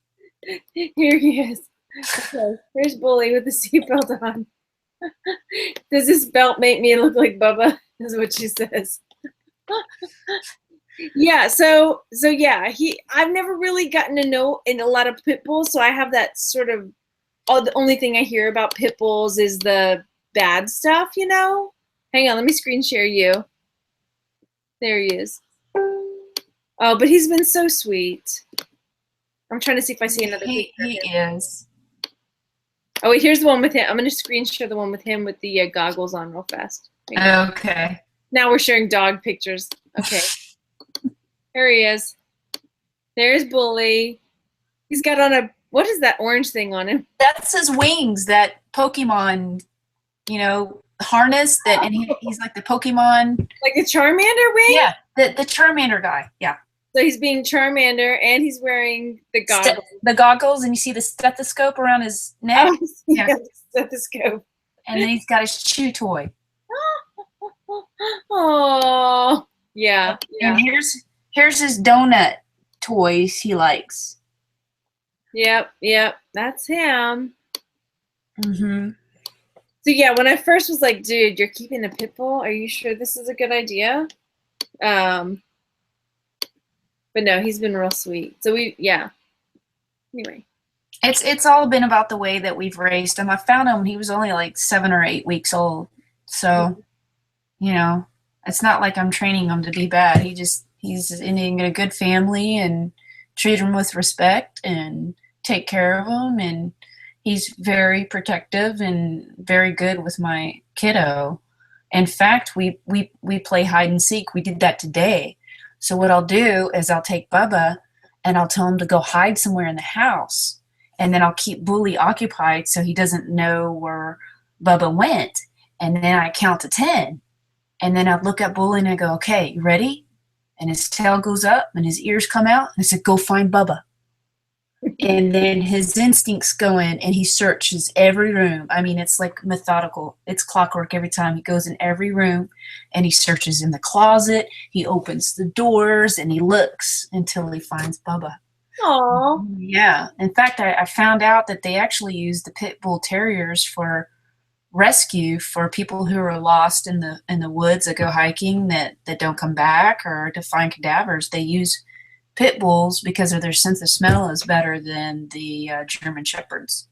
Here he is. Okay, here's Bully with the seatbelt on. Does this belt make me look like Bubba? Is what she says. Yeah, so yeah, I've never really gotten to know in a lot of pit bulls, so I have that sort of, the only thing I hear about pit bulls is the bad stuff, Hang on, let me screen share you. There he is. Oh, but he's been so sweet. I'm trying to see if I see another picture. He is. Oh, wait, here's the one with him. I'm going to screen share the one with him with the goggles on real fast. Okay. Now we're sharing dog pictures. Okay. Here he is. There's Bully. He's got on what is that orange thing on him? That's his wings, that Pokemon, harness that, and he's like the Pokemon. Like a Charmander wing? Yeah, the Charmander guy. Yeah. So he's being Charmander and he's wearing the goggles. The goggles, and you see the stethoscope around his neck. Oh, yeah, the stethoscope. And then he's got his chew toy. Oh, yeah. And here's his donut toys he likes. Yep, that's him. Mm-hmm. So yeah, when I first was like, dude, you're keeping a pit bull? Are you sure this is a good idea? But no, he's been real sweet. So anyway. It's all been about the way that we've raised him. I found him when he was only like 7 or 8 weeks old. So, it's not like I'm training him to be bad. He's in a good family and treat him with respect and take care of him. And he's very protective and very good with my kiddo. In fact, we play hide and seek. We did that today. So what I'll do is I'll take Bubba and I'll tell him to go hide somewhere in the house. And then I'll keep Bully occupied so he doesn't know where Bubba went. And then I count to 10. And then I look at Bully and I go, okay, you ready? And his tail goes up and his ears come out. And I said, go find Bubba. And then his instincts go in and he searches every room. I mean, it's like methodical. It's clockwork every time. He goes in every room and he searches in the closet. He opens the doors and he looks until he finds Bubba. Aww. Yeah. In fact, I found out that they actually use the pit bull terriers for rescue for people who are lost in the woods that go hiking that don't come back, or to find cadavers. They use pit bulls because of their sense of smell is better than the German shepherds.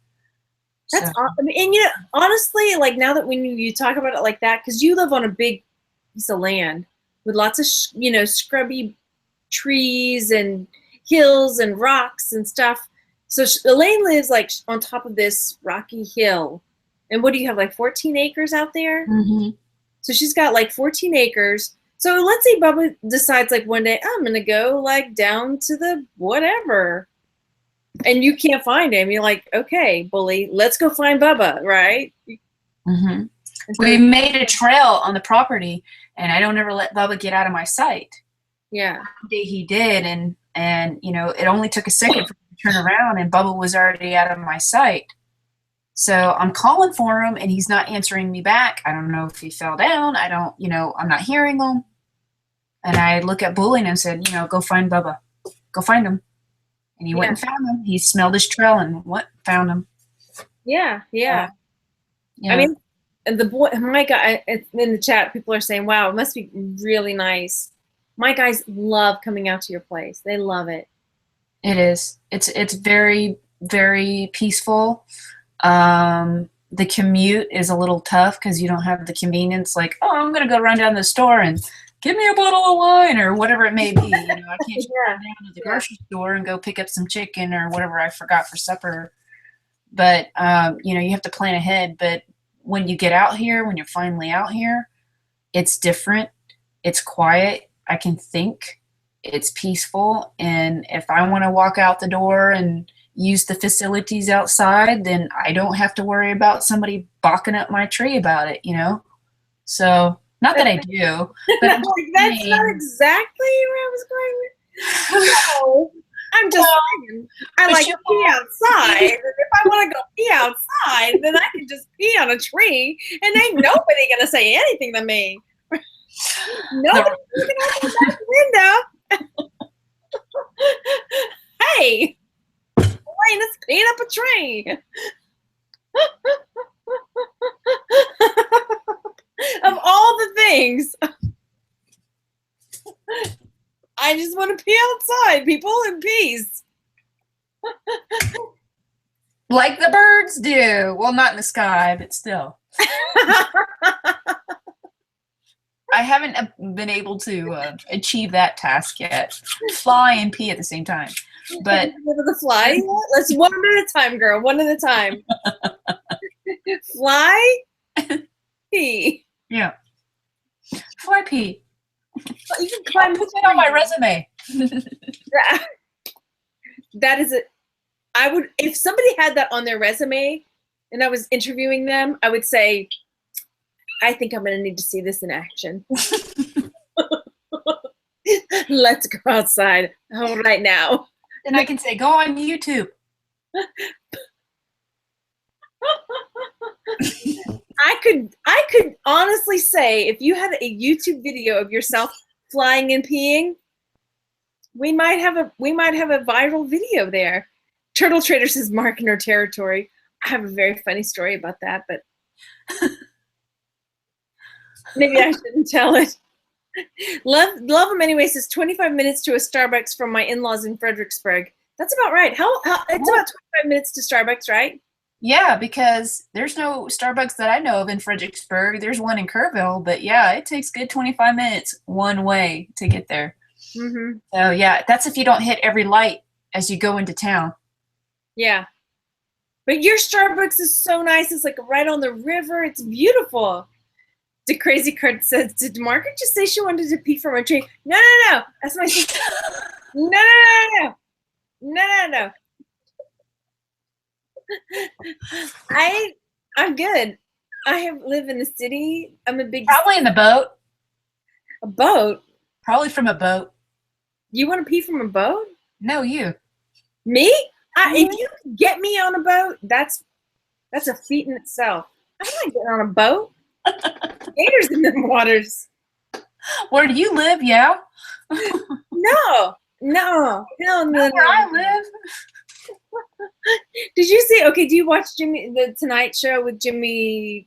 That's awesome. And honestly, like now that when you talk about it like that, because you live on a big piece of land with lots of scrubby trees and hills and rocks and stuff. So Elaine lives like on top of this rocky hill. And what do you have, like 14 acres out there? Mm-hmm. So she's got like 14 acres. So let's say Bubba decides like one day, I'm going to go like down to the whatever. and you can't find him. You're like, okay, bully, let's go find Bubba, right? Mm-hmm. We made a trail on the property, and I don't ever let Bubba get out of my sight. Yeah. One day he did, and you know, it only took a second for him to turn around, and Bubba was already out of my sight. So I'm calling for him, and he's not answering me back. I don't know if he fell down. I don't, you know, I'm not hearing him. And I look at Bully and said, you know, go find Bubba. Go find him. And he went and found him. He smelled his trail and found him. Yeah, yeah. Yeah. I mean, and the boy, my guy, in the chat, people are saying, wow, it must be really nice. My guys love coming out to your place. They love it. It is. It's very, very peaceful. The commute is a little tough because you don't have the convenience like, oh, I'm going to go run down to the store and give me a bottle of wine or whatever it may be. You know, I can't just run down to the grocery store and go pick up some chicken or whatever I forgot for supper. But, you know, you have to plan ahead. But when you get out here, when you're finally out here, it's different. It's quiet. I can think. It's peaceful. And if I want to walk out the door and use the facilities outside, then I don't have to worry about somebody balking up my tree about it, you know? So, not that I do, but that's not exactly where I was going. No, I'm just saying. I like to pee outside. And if I want to go pee outside, then I can just pee on a tree, and ain't nobody gonna say anything to me. Nobody's looking out the window. Hey, Elaine, let's clean up a tree. Of all the things, I just want to pee outside, people, in peace. Like the birds do. Well, not in the sky, but still. I haven't been able to achieve that task yet. Fly and pee at the same time. But the fly? Let's one at a time, girl. One at a time. Fly, pee. Yeah. Fly pee. You can climb. Put it on my resume. That is it. I would, if somebody had that on their resume and I was interviewing them, I would say, I think I'm going to need to see this in action. Let's go outside right now. Then I can say, go on YouTube. I could honestly say, if you had a YouTube video of yourself flying and peeing, we might have a viral video there. Turtle Trader says, mark in her territory. I have a very funny story about that, but maybe I shouldn't tell it. Love him anyway says 25 minutes to a Starbucks from my in-laws in Fredericksburg. That's about right. How it's about 25 minutes to Starbucks, right? Yeah, because there's no Starbucks that I know of in Fredericksburg. There's one in Kerrville, but yeah, it takes good 25 minutes one way to get there. Mm-hmm. So yeah, that's if you don't hit every light as you go into town. Yeah. But your Starbucks is so nice. It's like right on the river. It's beautiful. The crazy card says, did Margaret just say she wanted to pee from a tree? No. That's my sister. No. I'm good. I live in the city. I'm a big Probably in the boat. A boat? Probably from a boat. You want to pee from a boat? No, you. Me? If you get me on a boat, that's a feat in itself. I'm not getting on a boat. Gators in them waters. Where do you live, yeah? No. Where I live. Did you see? Okay, do you watch the Tonight Show with Jimmy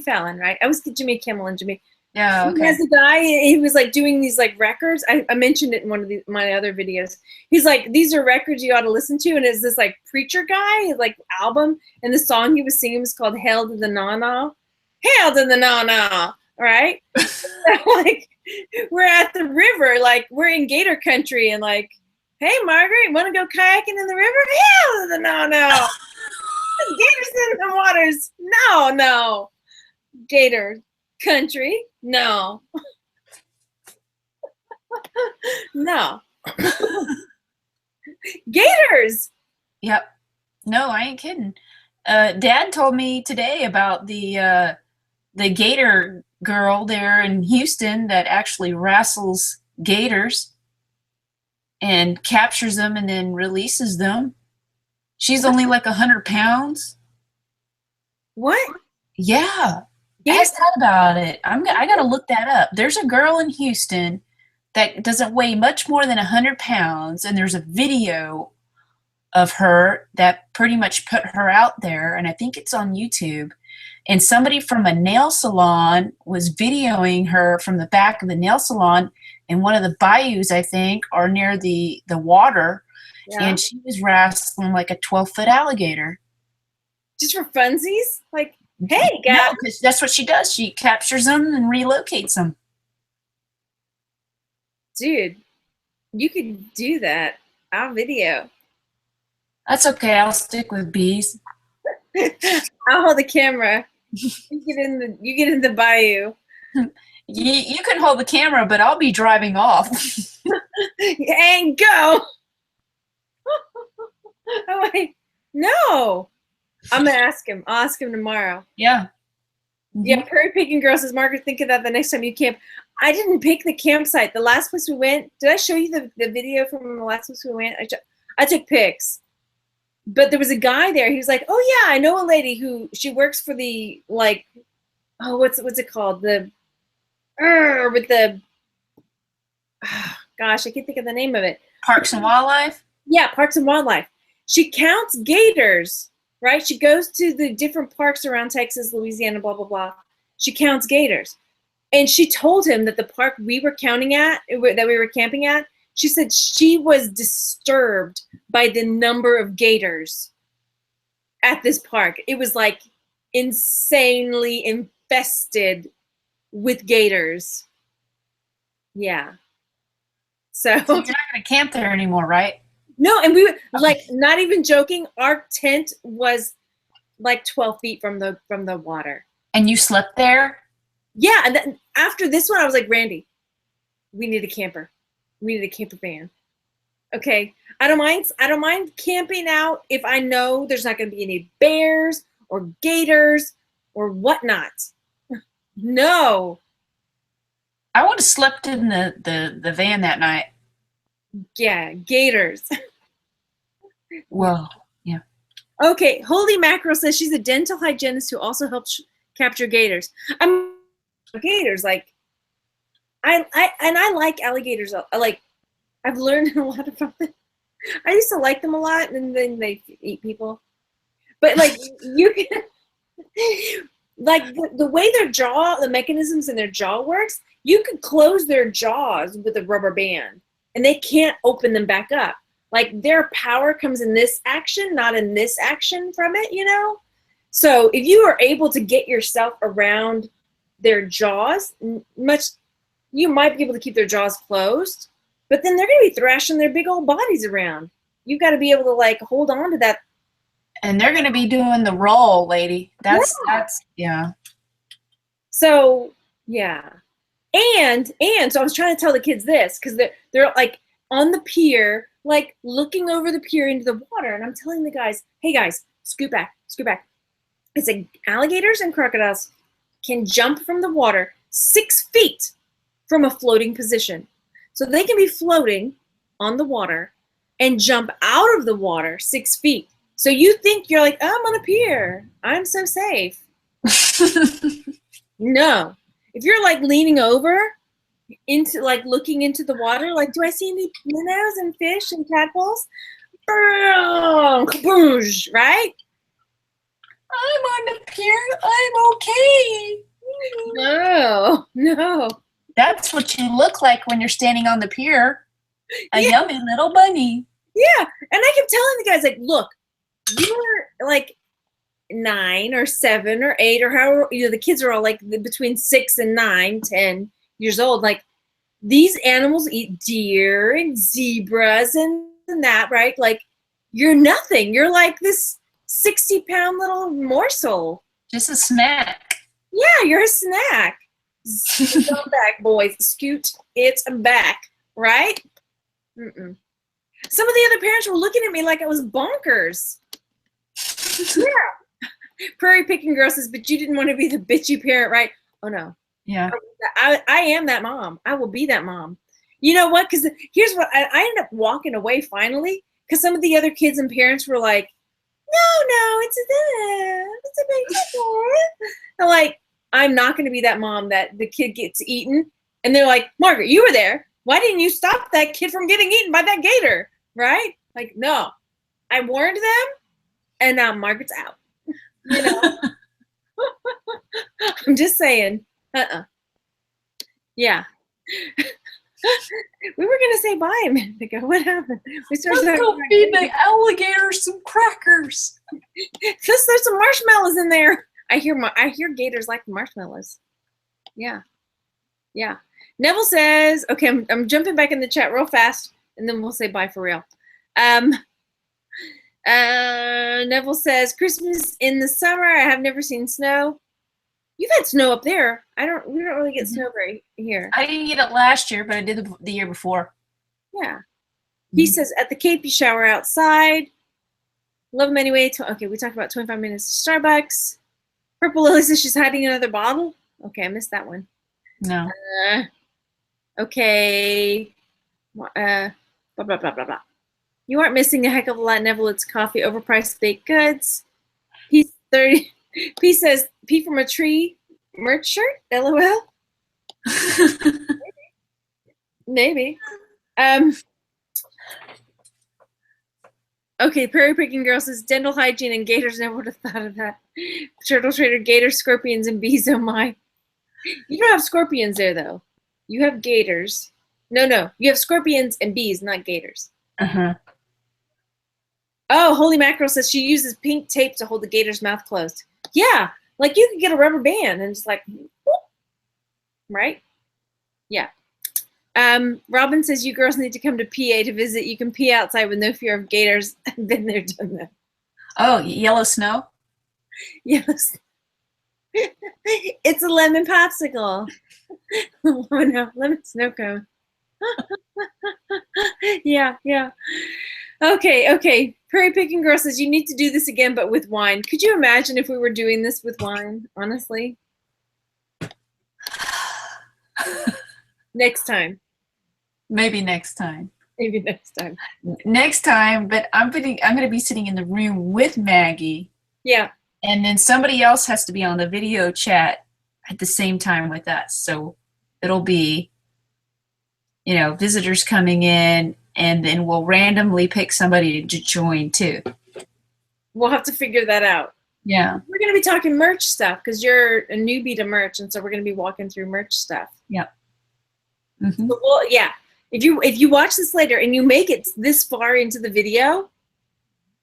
Fallon? Right? I was Jimmy Kimmel and Jimmy. Yeah. Okay. As a guy, he was like doing these like records. I mentioned it in one of my other videos. He's like, these are records you ought to listen to, and it's this like preacher guy like album, and the song he was singing was called "Hail to the Na-Na." Hail to the Na-Na. Right? Like we're at the river, like we're in Gator country, and like, hey Margaret, want to go kayaking in the river? Hail to the Na-Na. Gators in the waters. No. Gator country. No. No. Gators. Yep. No, I ain't kidding. Dad told me today about the gator girl there in Houston that actually wrestles gators and captures them and then releases them. She's only like 100 pounds. What? Yeah. Yeah. Ask that about it. I got to look that up. There's a girl in Houston that doesn't weigh much more than 100 pounds, and there's a video of her that pretty much put her out there, and I think it's on YouTube. And somebody from a nail salon was videoing her from the back of the nail salon in one of the bayous, I think, or near the water, Yeah. and she was wrestling like a 12-foot alligator. Just for funsies? Like, hey, guys. No, because that's what she does. She captures them and relocates them. Dude, you could do that. I'll video. That's okay. I'll stick with bees. I'll hold the camera. You get in the bayou. You can hold the camera, but I'll be driving off. And go. I'm like, no. I'm gonna ask him. I'll ask him tomorrow. Yeah. Yeah, Prairie Picking Girl says, Margaret, think of that the next time you camp. I didn't pick the campsite. The last place we went, did I show you the video from the last place we went? I took pics. But there was a guy there. He was like, oh, yeah, I know a lady who, she works for the, like, oh, what's it called? With the, gosh, I can't think of the name of it. Parks and Wildlife? Yeah, Parks and Wildlife. She counts gators, right? She goes to the different parks around Texas, Louisiana, blah, blah, blah. She counts gators. And she told him that the park we were camping at, she said she was disturbed by the number of gators at this park. It was like insanely infested with gators. Yeah. So you're not going to camp there anymore, right? No, and we were like, not even joking, our tent was like 12 feet from the water. And you slept there? Yeah, and then after this one, I was like, Randy, we need a camper. We need a camper van. Okay, I don't mind camping out if I know there's not going to be any bears or gators or whatnot. No. I would have slept in the van that night. Yeah, gators. Whoa, yeah. Okay, Holy Mackerel says she's a dental hygienist who also helps capture gators. Gators, like, I like alligators. I've learned a lot about them. I used to like them a lot, and then they eat people. But like you can, like the way the mechanisms in their jaw works, you could close their jaws with a rubber band, and they can't open them back up. Like their power comes in this action, not in this action from it, you know? So if you are able to get yourself around their jaws, you might be able to keep their jaws closed, but then they're going to be thrashing their big old bodies around. You've got to be able to like hold on to that. And they're going to be doing the roll, lady. That's yeah. So yeah. And so I was trying to tell the kids this, because they're like on the pier, like looking over the pier into the water, and I'm telling the guys, hey guys, scoot back. It's like alligators and crocodiles can jump from the water 6 feet from a floating position. So they can be floating on the water and jump out of the water 6 feet. So you think you're like, oh, I'm on a pier, I'm so safe. No. If you're like leaning over into like looking into the water, like, do I see any minnows and fish and tadpoles? Right? I'm on the pier. I'm okay. No. That's what you look like when you're standing on the pier. A yummy little bunny. Yeah. And I kept telling the guys, like, look, you're like 9 or 7 or 8 or however, you know, the kids are all like between 6 and 9, 10 years old. Like, these animals eat deer and zebras and that, right? Like, you're nothing. You're like this 60-pound little morsel. Just a snack. Yeah, you're a snack. Scoot on back, boys. Scoot it back, right? Mm-mm. Some of the other parents were looking at me like I was bonkers. Yeah. Prairie Picking Girl says, but you didn't want to be the bitchy parent, right? Oh, no. Yeah. I am that mom. I will be that mom. You know what? Because here's what I ended up walking away finally because some of the other kids and parents were like, no, it's a big deal. I'm like, I'm not going to be that mom that the kid gets eaten. And they're like, Margaret, you were there. Why didn't you stop that kid from getting eaten by that gator? Right? Like, no. I warned them, and now Margaret's out. You know? I'm just saying. Yeah. We were going to say bye a minute ago. What happened? We started Let's go feed the alligators some crackers. Just there's some marshmallows in there. I hear gators like marshmallows. Yeah. Yeah. Neville says, okay, I'm jumping back in the chat real fast, and then we'll say bye for real. Neville says, Christmas in the summer. I have never seen snow. You've had snow up there. We don't really get snow very here. I didn't get it last year, but I did the year before. Yeah. He says, at the Cape, you shower outside. Love them anyway. Okay, we talked about 25 minutes to Starbucks. Purple Lily says she's hiding another bottle. Okay, I missed that one. No. Okay. Blah, blah, blah, blah, blah. You aren't missing a heck of a lot, Neville. It's coffee, overpriced baked goods. He's 30. P says, P from a tree merch shirt? LOL. Maybe. Okay, Prairie Picking Girl says, dental hygiene and gators. Never would have thought of that. Turtle Trader, gators, scorpions, and bees. Oh my. You don't have scorpions there, though. You have gators. No. You have scorpions and bees, not gators. Uh-huh. Oh, Holy Mackerel says she uses pink tape to hold the gator's mouth closed. Yeah, like you could get a rubber band and just like, whoop, right? Yeah. Robin says you girls need to come to PA to visit. You can pee outside with no fear of gators. Been there, done that. Oh, yellow snow? Yes. It's a lemon popsicle. Oh no, lemon snow cone. Yeah. Okay. Prairie Picking Girl says you need to do this again, but with wine. Could you imagine if we were doing this with wine, honestly? Next time. Maybe next time. Maybe next time. Next time, but I'm gonna be sitting in the room with Maggie. Yeah. And then somebody else has to be on the video chat at the same time with us. So it'll be, visitors coming in, and then we'll randomly pick somebody to join too. We'll have to figure that out. Yeah. We're going to be talking merch stuff because you're a newbie to merch, and so we're going to be walking through merch stuff. Yeah. Mm-hmm. But if you watch this later and you make it this far into the video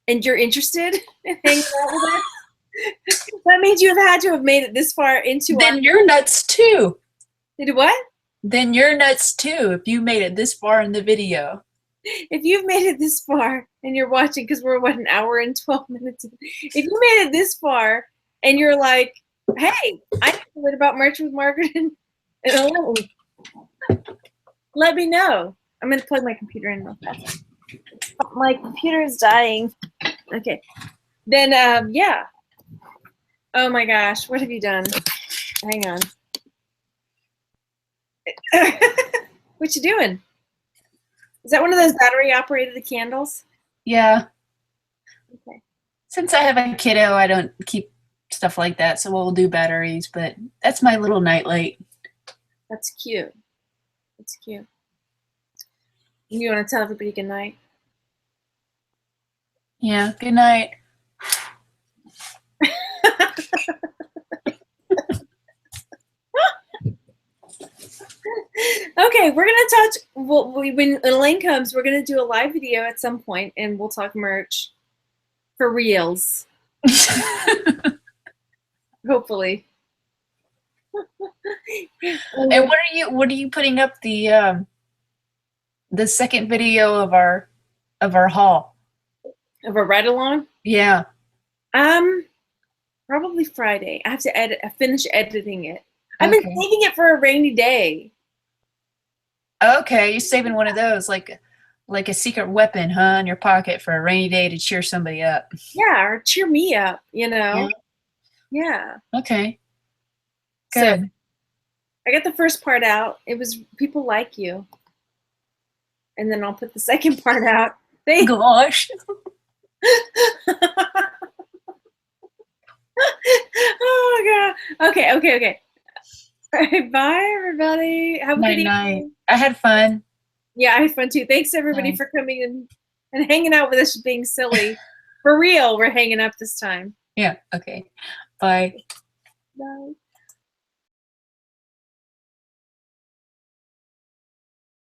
and you're interested in hanging out with us, that means you have had to have made it this far into Then you're nuts too. Did what? Then you're nuts too if you made it this far in the video. If you've made it this far and you're watching, because we're an hour and 12 minutes. If you made it this far and you're like, hey, I know what about merch with Margaret and Elaine, let me know. I'm going to plug my computer in real fast. My computer is dying. Okay. Then, yeah. Oh my gosh, what have you done? Hang on. What you doing? Is that one of those battery-operated candles? Yeah. Okay. Since I have a kiddo, I don't keep stuff like that, so we'll do batteries, but that's my little nightlight. That's cute. That's cute. You want to tell everybody good night? Yeah, good night. Okay, we're gonna touch. When Elaine comes, we're gonna do a live video at some point, and we'll talk merch for reals. Hopefully. And what are you putting up the second video of our haul? Of a ride along? Yeah. Probably Friday. I have to finish editing it. I've been saving it for a rainy day. Okay, you're saving one of those. Like, Like a secret weapon, huh, in your pocket for a rainy day to cheer somebody up. Yeah, or cheer me up, you know? Yeah. Okay. So Good. I got the first part out. It was people like you. And then I'll put the second part out. They Gosh. Oh god. Okay. All right, bye everybody. Have a good Night. evening. I had fun. Yeah, I had fun too. Thanks everybody Bye. for coming in and hanging out with us being silly. For real, we're hanging up this time. Yeah. Okay. Bye. Bye.